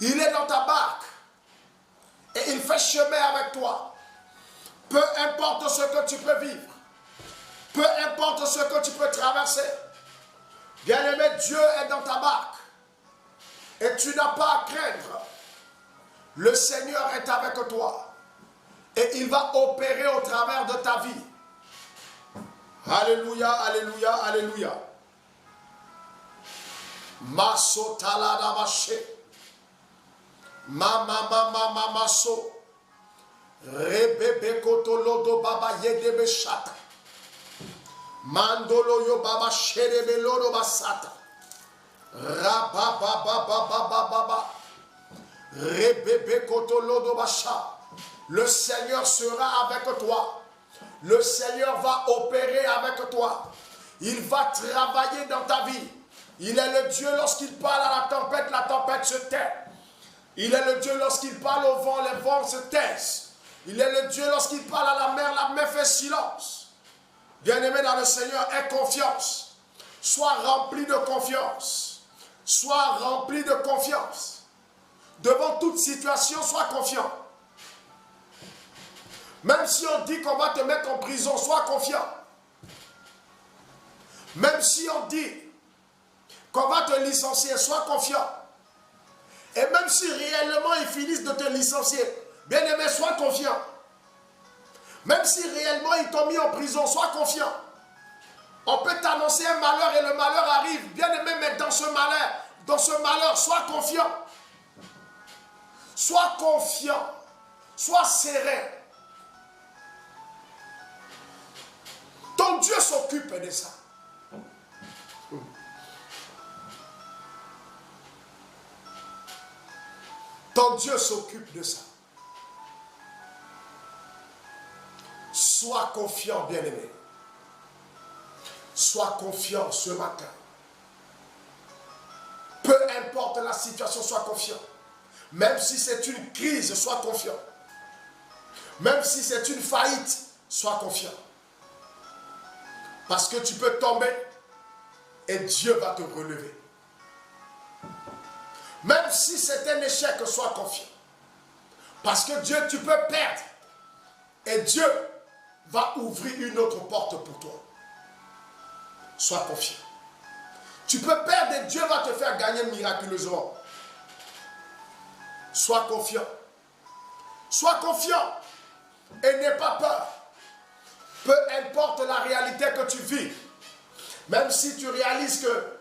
Il est dans ta barque. Et il fait chemin avec toi. Peu importe ce que tu peux vivre. Peu importe ce que tu peux traverser. Bien-aimé, Dieu est dans ta barque. Et tu n'as pas à craindre. Le Seigneur est avec toi. Et il va opérer au travers de ta vie. Alléluia, alléluia, alléluia. Masotala baché. Mama maso. Rebebe kotolodo baba yedebe shata. Mandolo yo baba sherebe lodo basata. Rababa. Rebebe kotolodo basha. Le Seigneur sera avec toi. Le Seigneur va opérer avec toi. Il va travailler dans ta vie. Il est le Dieu lorsqu'il parle à la tempête se tait. Il est le Dieu lorsqu'il parle au vent, les vents se taisent. Il est le Dieu lorsqu'il parle à la mer fait silence. Bien-aimé dans le Seigneur, aie confiance. Sois rempli de confiance. Sois rempli de confiance. Devant toute situation, sois confiant. Même si on dit qu'on va te mettre en prison, sois confiant. Même si on dit qu'on va te licencier, sois confiant. Et même si réellement ils finissent de te licencier, bien-aimé, sois confiant. Même si réellement ils t'ont mis en prison, sois confiant. On peut t'annoncer un malheur et le malheur arrive. Bien-aimé, mais dans ce malheur, sois confiant. Sois confiant. Sois serein. Ton Dieu s'occupe de ça. Ton Dieu s'occupe de ça. Sois confiant, bien-aimé. Sois confiant ce matin. Peu importe la situation, sois confiant. Même si c'est une crise, sois confiant. Même si c'est une faillite, sois confiant. Parce que tu peux tomber et Dieu va te relever. Même si c'est un échec, sois confiant. Parce que Dieu, tu peux perdre. Et Dieu va ouvrir une autre porte pour toi. Sois confiant. Tu peux perdre et Dieu va te faire gagner miraculeusement. Sois confiant. Sois confiant. Et n'aie pas peur. Peu importe la réalité que tu vis. Même si tu réalises que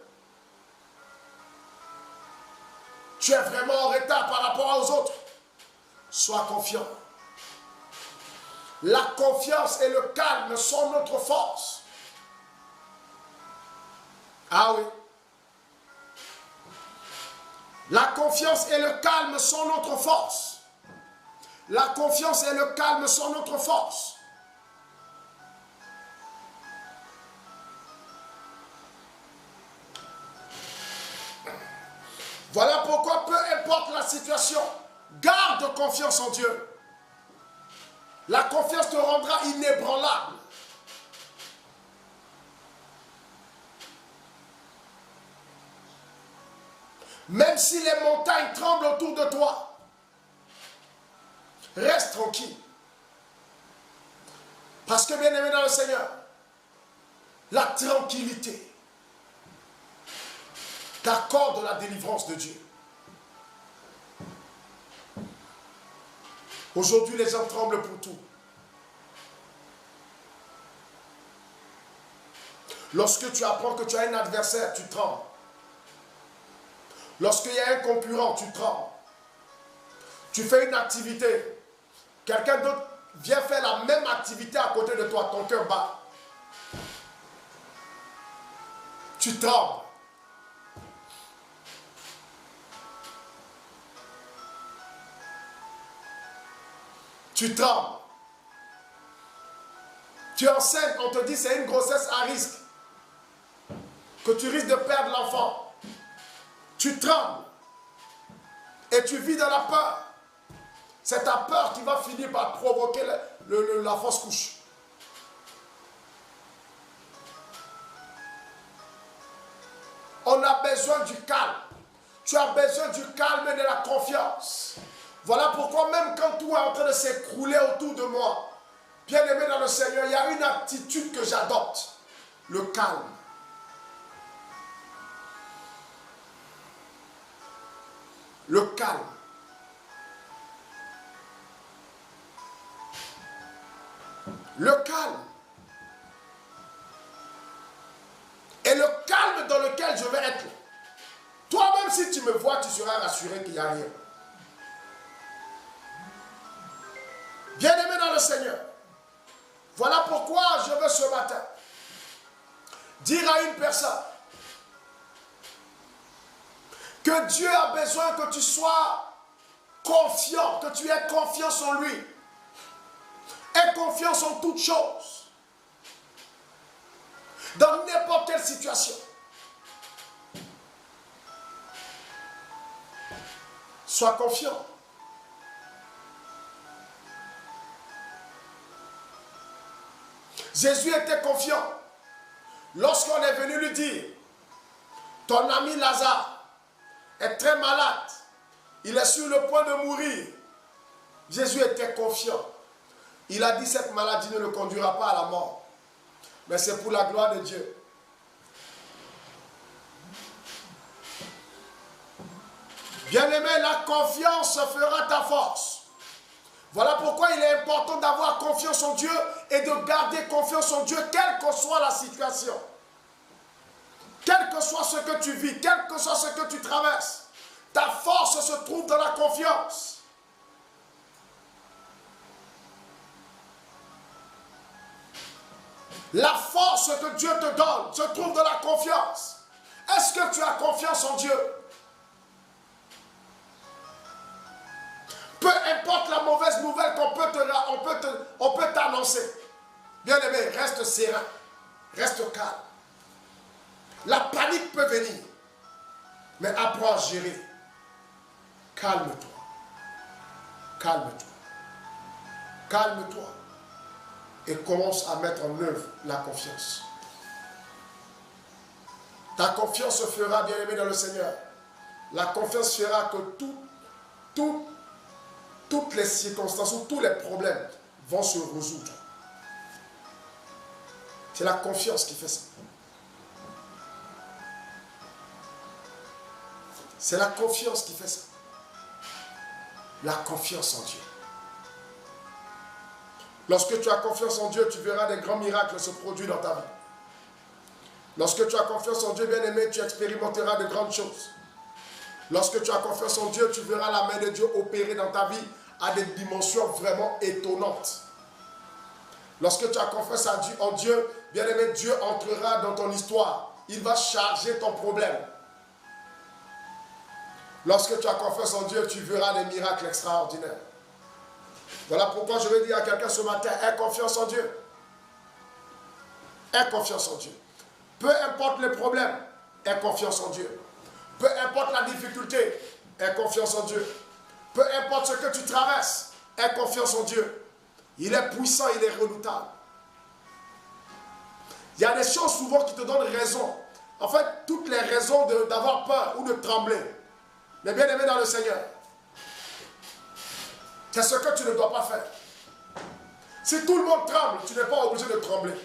tu es vraiment en retard par rapport aux autres. Sois confiant. La confiance et le calme sont notre force. Ah oui. La confiance et le calme sont notre force. La confiance et le calme sont notre force. Voilà pourquoi, peu importe la situation, garde confiance en Dieu. La confiance te rendra inébranlable. Même si les montagnes tremblent autour de toi, reste tranquille. Parce que, bien aimé dans le Seigneur, la tranquillité t'accorde la délivrance de Dieu. Aujourd'hui, les gens tremblent pour tout. Lorsque tu apprends que tu as un adversaire, tu trembles. Lorsqu'il y a un concurrent, tu trembles. Tu fais une activité, quelqu'un d'autre vient faire la même activité à côté de toi, ton cœur bat. Tu trembles. Tu trembles. Tu es enceinte, on te dit c'est une grossesse à risque. Que tu risques de perdre l'enfant. Tu trembles. Et tu vis dans la peur. C'est ta peur qui va finir par provoquer la fausse couche. On a besoin du calme. Tu as besoin du calme et de la confiance. Voilà pourquoi même quand tout est en train de s'écrouler autour de moi, bien aimé dans le Seigneur, il y a une attitude que j'adopte. Le calme. Le calme. Le calme. Et le calme dans lequel je vais être. Toi-même, si tu me vois, tu seras rassuré qu'il n'y a rien. Bien-aimé dans le Seigneur, voilà pourquoi je veux ce matin dire à une personne que Dieu a besoin que tu sois confiant, que tu aies confiance en lui. Aie confiance en toutes choses. Dans n'importe quelle situation. Sois confiant. Jésus était confiant. Lorsqu'on est venu lui dire, ton ami Lazare est très malade. Il est sur le point de mourir. Jésus était confiant. Il a dit, cette maladie ne le conduira pas à la mort. Mais c'est pour la gloire de Dieu. Bien-aimé, la confiance fera ta force. Voilà pourquoi il est important d'avoir confiance en Dieu et de garder confiance en Dieu, quelle que soit la situation. Quel que soit ce que tu vis, quel que soit ce que tu traverses, ta force se trouve dans la confiance. La force que Dieu te donne se trouve dans la confiance. Est-ce que tu as confiance en Dieu? Peu importe la mauvaise nouvelle qu'on peut t'annoncer. Bien-aimé, reste serein, reste calme. La panique peut venir, mais apprends à gérer. Calme-toi. Calme-toi. Calme-toi. Et commence à mettre en œuvre la confiance. Ta confiance fera, bien-aimé dans le Seigneur, la confiance fera que toutes les circonstances ou tous les problèmes vont se résoudre. C'est la confiance qui fait ça. C'est la confiance qui fait ça. La confiance en Dieu. Lorsque tu as confiance en Dieu, tu verras des grands miracles se produire dans ta vie. Lorsque tu as confiance en Dieu, bien-aimé, tu expérimenteras de grandes choses. Lorsque tu as confiance en Dieu, tu verras la main de Dieu opérer dans ta vie à des dimensions vraiment étonnantes. Lorsque tu as confiance en Dieu, bien-aimé, Dieu entrera dans ton histoire. Il va charger ton problème. Lorsque tu as confiance en Dieu, tu verras des miracles extraordinaires. Voilà pourquoi je vais dire à quelqu'un ce matin, aie confiance en Dieu. Aie confiance en Dieu. Peu importe les problèmes, aie confiance en Dieu. Peu importe la difficulté, aie confiance en Dieu. Peu importe ce que tu traverses, aie confiance en Dieu. Il est puissant, il est redoutable. Il y a des choses souvent qui te donnent raison. En fait, toutes les raisons d'avoir peur ou de trembler. Mais bien aimé dans le Seigneur, c'est ce que tu ne dois pas faire. Si tout le monde tremble, tu n'es pas obligé de trembler.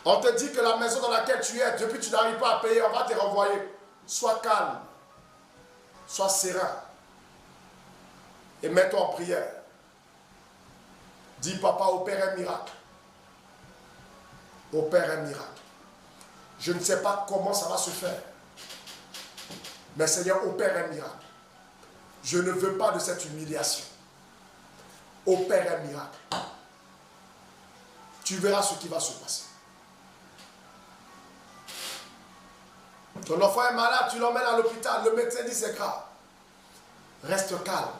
On te dit que la maison dans laquelle tu es, depuis que tu n'arrives pas à payer, on va te renvoyer. Sois calme. Sois serein. Et mets-toi en prière. Dis, papa, opère un miracle. Opère un miracle. Je ne sais pas comment ça va se faire. Mais Seigneur, opère un miracle. Je ne veux pas de cette humiliation. Opère un miracle. Tu verras ce qui va se passer. Ton enfant est malade, tu l'emmènes à l'hôpital. Le médecin dit c'est grave. Reste calme.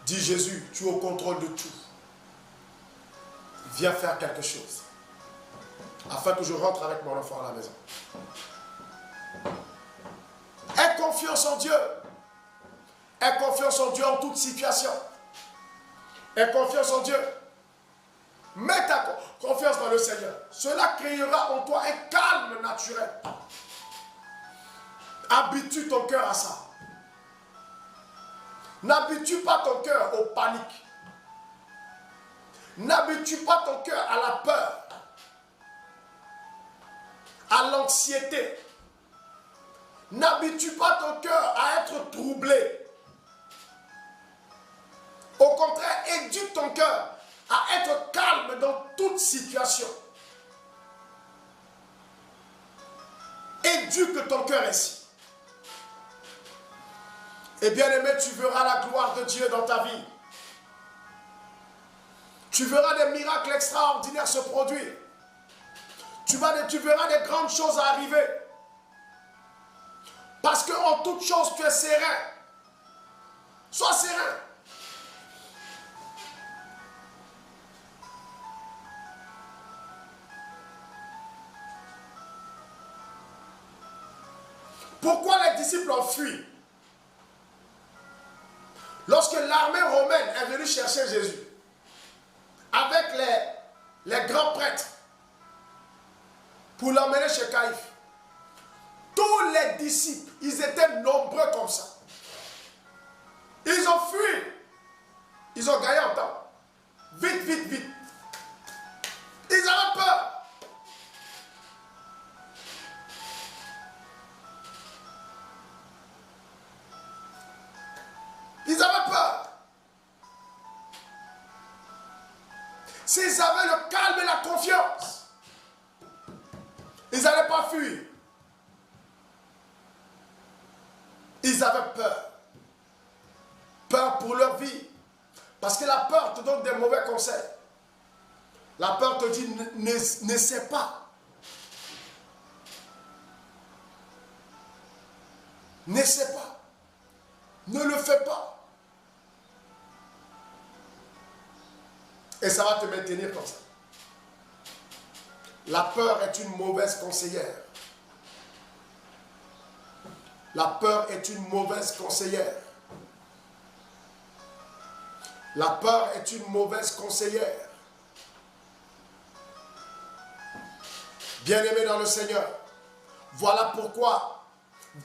Dis Jésus, tu es au contrôle de tout. Viens faire quelque chose. Afin que je rentre avec mon enfant à la maison. Aie confiance en Dieu. Aie confiance en Dieu en toute situation. Aie confiance en Dieu. Mets ta confiance dans le Seigneur. Cela créera en toi un calme naturel. Habitue ton cœur à ça. N'habitue pas ton cœur aux paniques. N'habitue pas ton cœur à la peur, à l'anxiété. N'habitue pas ton cœur à être troublé. Au contraire, éduque ton cœur à être calme dans toute situation. Éduque ton cœur ainsi. Et bien aimé, tu verras la gloire de Dieu dans ta vie. Tu verras des miracles extraordinaires se produire. Tu verras des grandes choses arriver. Parce qu'en toute chose, tu es serein. Sois serein. Pourquoi les disciples ont fui? Lorsque l'armée romaine est venue chercher Jésus, avec les grands prêtres, pour l'emmener chez Caïphe, tous les disciples, ils étaient nombreux comme ça. Ils ont fui. Ils ont gagné en temps. Vite, vite, vite. Ils avaient peur. Ils avaient peur. S'ils avaient le calme et la confiance, ils n'allaient pas fuir. Ils avaient peur. Peur pour leur vie. Parce que la peur te donne des mauvais conseils. La peur te dit, n'essaie pas. N'essaie pas. Ne le fais pas. Et ça va te maintenir comme ça. La peur est une mauvaise conseillère. La peur est une mauvaise conseillère. La peur est une mauvaise conseillère. Bien-aimé dans le Seigneur, voilà pourquoi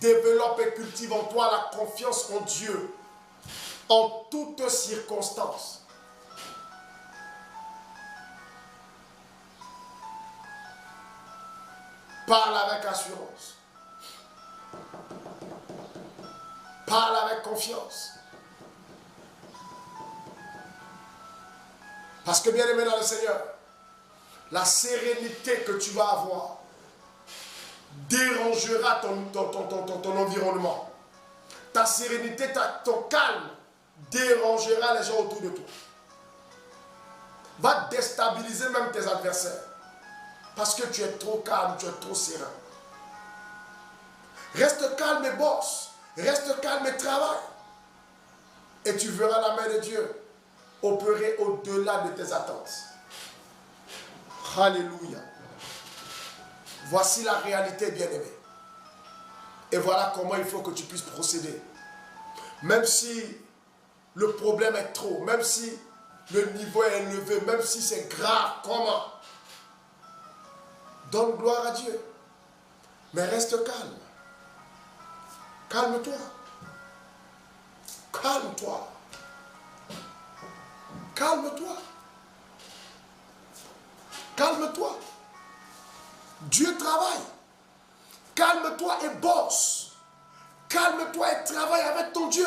développe et cultive en toi la confiance en Dieu en toutes circonstances. Parle avec assurance. Parle avec confiance. Parce que bien aimé dans le Seigneur, la sérénité que tu vas avoir dérangera ton environnement. Ta sérénité, ton calme dérangera les gens autour de toi. Va déstabiliser même tes adversaires. Parce que tu es trop calme, tu es trop serein. Reste calme et bosse. Reste calme et travaille. Et tu verras la main de Dieu opérer au-delà de tes attentes. Alléluia. Voici la réalité, bien-aimé. Et voilà comment il faut que tu puisses procéder. Même si le problème est trop, même si le niveau est élevé, même si c'est grave, comment? Donne gloire à Dieu. Mais reste calme. Calme-toi. Calme-toi. Calme-toi. Calme-toi. Dieu travaille. Calme-toi et bosse. Calme-toi et travaille avec ton Dieu.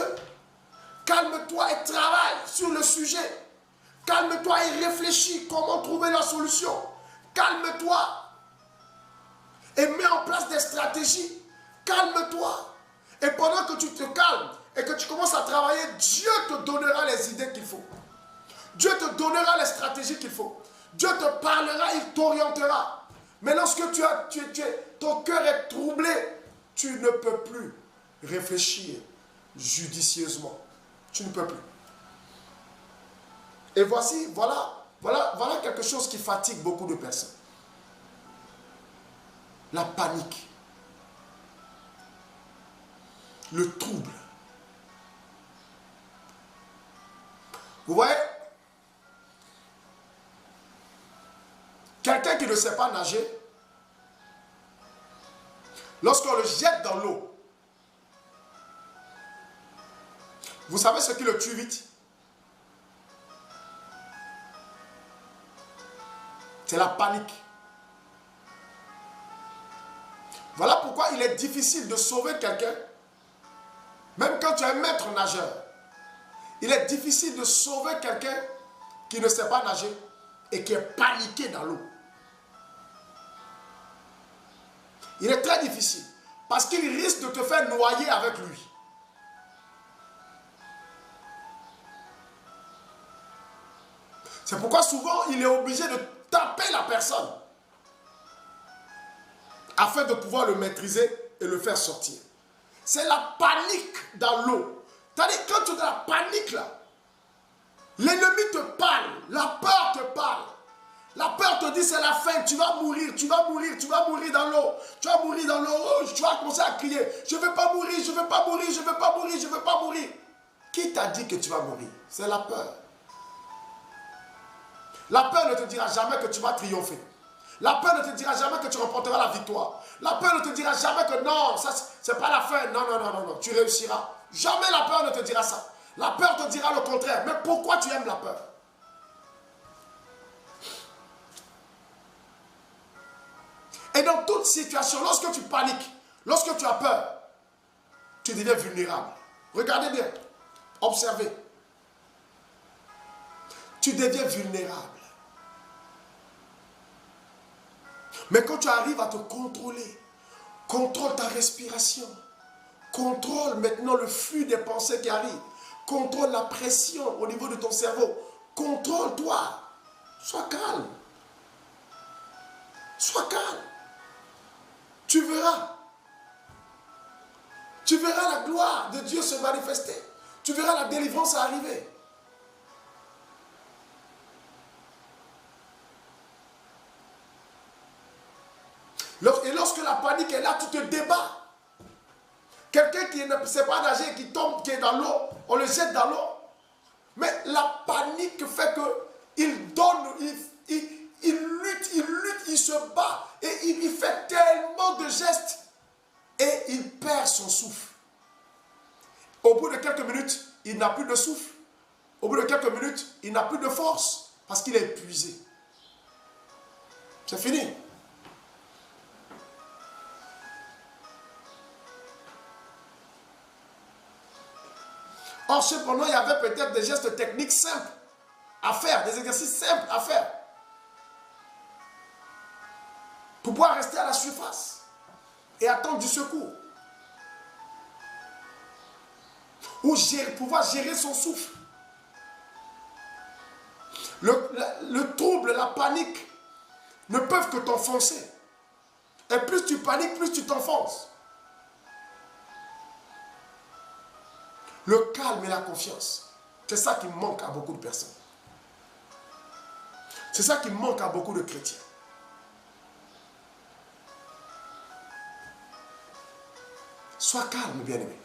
Calme-toi et travaille sur le sujet. Calme-toi et réfléchis comment trouver la solution. Calme-toi et mets en place des stratégies. Calme-toi. Et pendant que tu te calmes et que tu commences à travailler, Dieu te donnera les idées qu'il faut. Dieu te donnera les stratégies qu'il faut. Dieu te parlera, il t'orientera. Mais lorsque ton cœur est troublé, tu ne peux plus réfléchir judicieusement. Tu ne peux plus. Et voilà quelque chose qui fatigue beaucoup de personnes. La panique. Le trouble. Vous voyez, quelqu'un qui ne sait pas nager, lorsqu'on le jette dans l'eau, vous savez ce qui le tue vite? C'est la panique. Voilà pourquoi il est difficile de sauver quelqu'un, même quand tu es un maître nageur. Il est difficile de sauver quelqu'un qui ne sait pas nager et qui est paniqué dans l'eau. Il est très difficile parce qu'il risque de te faire noyer avec lui. C'est pourquoi souvent il est obligé de taper la personne afin de pouvoir le maîtriser et le faire sortir. C'est la panique dans l'eau. C'est-à-dire, quand tu as la panique là, l'ennemi te parle, la peur te parle. La peur te dit c'est la fin, tu vas mourir, tu vas mourir, tu vas mourir dans l'eau. Tu vas mourir dans l'eau, tu vas commencer à crier, je ne veux pas mourir, je ne veux pas mourir, je ne veux pas mourir, je ne veux pas mourir. Qui t'a dit que tu vas mourir? C'est la peur. La peur ne te dira jamais que tu vas triompher. La peur ne te dira jamais que tu remporteras la victoire. La peur ne te dira jamais que non, ça c'est pas la fin. Non, non, non, non, non, tu réussiras. Jamais la peur ne te dira ça. La peur te dira le contraire. Mais pourquoi tu aimes la peur? Et dans toute situation, lorsque tu paniques, lorsque tu as peur, tu deviens vulnérable. Regardez bien, observez. Tu deviens vulnérable. Mais quand tu arrives à te contrôler, contrôle ta respiration, contrôle maintenant le flux des pensées qui arrivent, contrôle la pression au niveau de ton cerveau, contrôle-toi, sois calme. Sois calme. Tu verras la gloire de Dieu se manifester. Tu verras la délivrance arriver. Et lorsque la panique est là, tu te débats. Quelqu'un qui ne sait pas nager, qui tombe, qui est dans l'eau, on le jette dans l'eau. Mais la panique fait qu'il donne, il lutte, il se bat. Et il fait tellement de gestes. Et il perd son souffle. Au bout de quelques minutes, il n'a plus de souffle. Au bout de quelques minutes, il n'a plus de force. Parce qu'il est épuisé. C'est fini. Or, cependant, il y avait peut-être des gestes techniques simples à faire, des exercices simples à faire. Pour pouvoir rester à la surface et attendre du secours. Ou pouvoir gérer son souffle. Le trouble, la panique ne peuvent que t'enfoncer. Et plus tu paniques, plus tu t'enfonces. Le calme et la confiance, c'est ça qui manque à beaucoup de personnes. C'est ça qui manque à beaucoup de chrétiens. Sois calme, bien-aimé.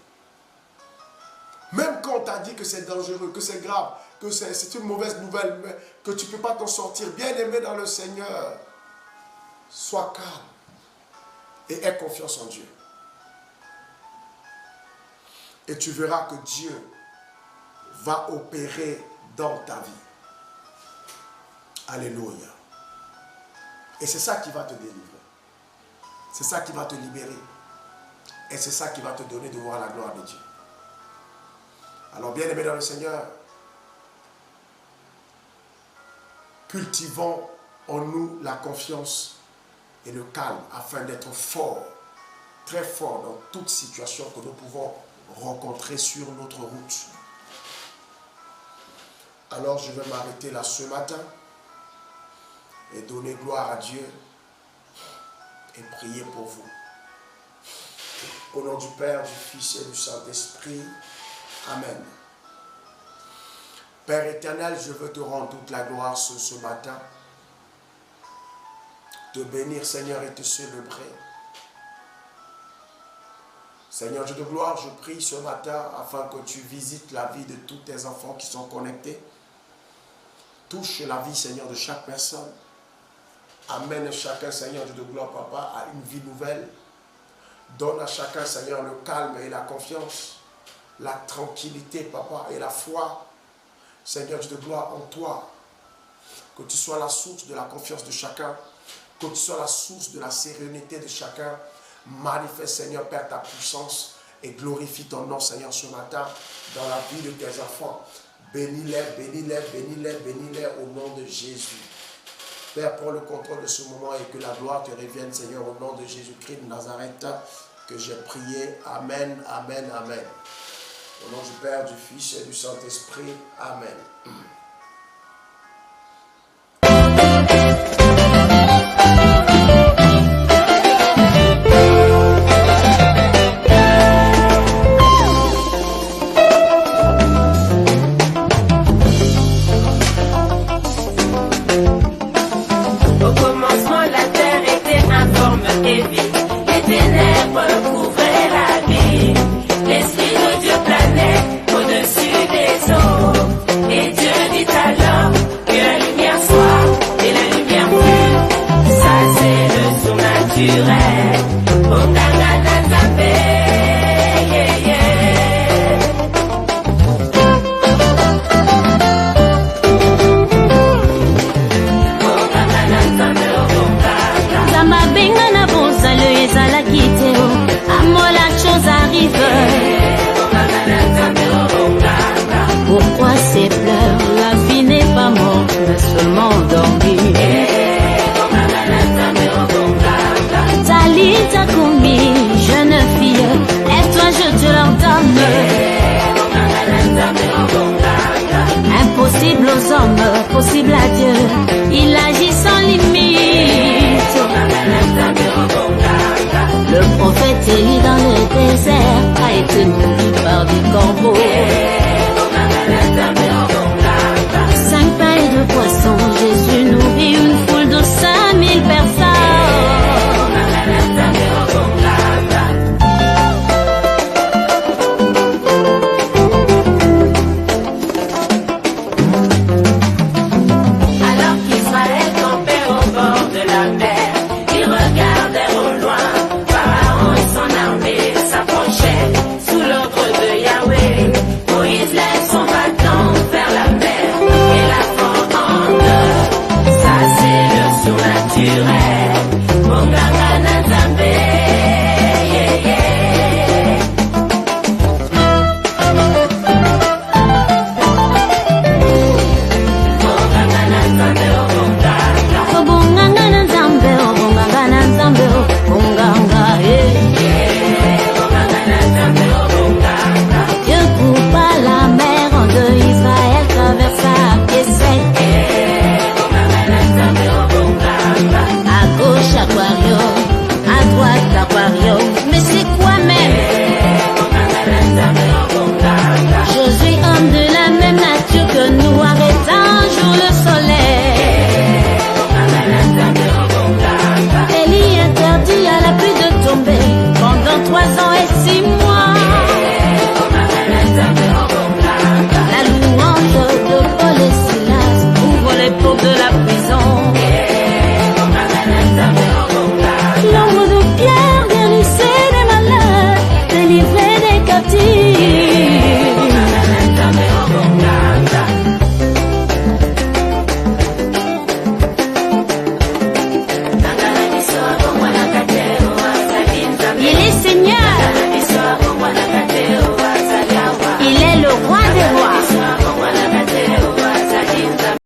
Même quand on t'a dit que c'est dangereux, que c'est grave, que c'est une mauvaise nouvelle, mais que tu ne peux pas t'en sortir, bien-aimé dans le Seigneur, sois calme et aie confiance en Dieu. Et tu verras que Dieu va opérer dans ta vie. Alléluia. Et c'est ça qui va te délivrer. C'est ça qui va te libérer. Et c'est ça qui va te donner de voir la gloire de Dieu. Alors, bien-aimés dans le Seigneur, cultivons en nous la confiance et le calme afin d'être forts, très forts dans toute situation que nous pouvons rencontrer sur notre route. Alors, je vais m'arrêter là ce matin et donner gloire à Dieu et prier pour vous. Au nom du Père, du Fils et du Saint-Esprit. Amen. Père éternel, je veux te rendre toute la gloire ce matin. Te bénir, Seigneur, et te célébrer. Seigneur Dieu de gloire, je prie ce matin afin que tu visites la vie de tous tes enfants qui sont connectés. Touche la vie, Seigneur, de chaque personne. Amène chacun, Seigneur Dieu de gloire, Papa, à une vie nouvelle. Donne à chacun, Seigneur, le calme et la confiance, la tranquillité, Papa, et la foi. Seigneur Dieu de gloire, en toi. Que tu sois la source de la confiance de chacun. Que tu sois la source de la sérénité de chacun. Manifeste, Seigneur, Père, ta puissance et glorifie ton nom, Seigneur, ce matin, dans la vie de tes enfants. Bénis-les, bénis-les, bénis-les, bénis-les au nom de Jésus. Père, prends le contrôle de ce moment et que la gloire te revienne, Seigneur, au nom de Jésus-Christ de Nazareth, que j'ai prié. Amen, amen, amen. Au nom du Père, du Fils et du Saint-Esprit. Amen. Pourquoi ces pleurs? La vie n'est pas morte, mais seulement endormie. Talita Koumi, jeune fille, lève-toi, je te l'ordonne. Impossible aux hommes, possible à Dieu, il agit sans limite. Le prophète Élie dans le désert a été nourri par des corbeaux. 5 pains et 2 poissons, Jésus nourrit une foule de 5000 personnes. Alors qu'Israël campait au bord de la mer, il regardait au loin, Pharaon et son armée s'approchaient sous l'ordre de Yahweh. Moïse lève son bâton vers la mer et la fend en deux. Ça c'est le surnaturel. Monganga na Nzambe, yeah, yeah. Monganga na Nzambe, oh Monganga. Obonganga na Nzambe, obonganga na Nzambe, obonganga, Monganga na Nzambe, oh Monganga. Dieu coupa la mer en deux, Israël traversa et c'est Monganga na Nzambe, oh Monganga. à gauche Aquario, à droite Aquario.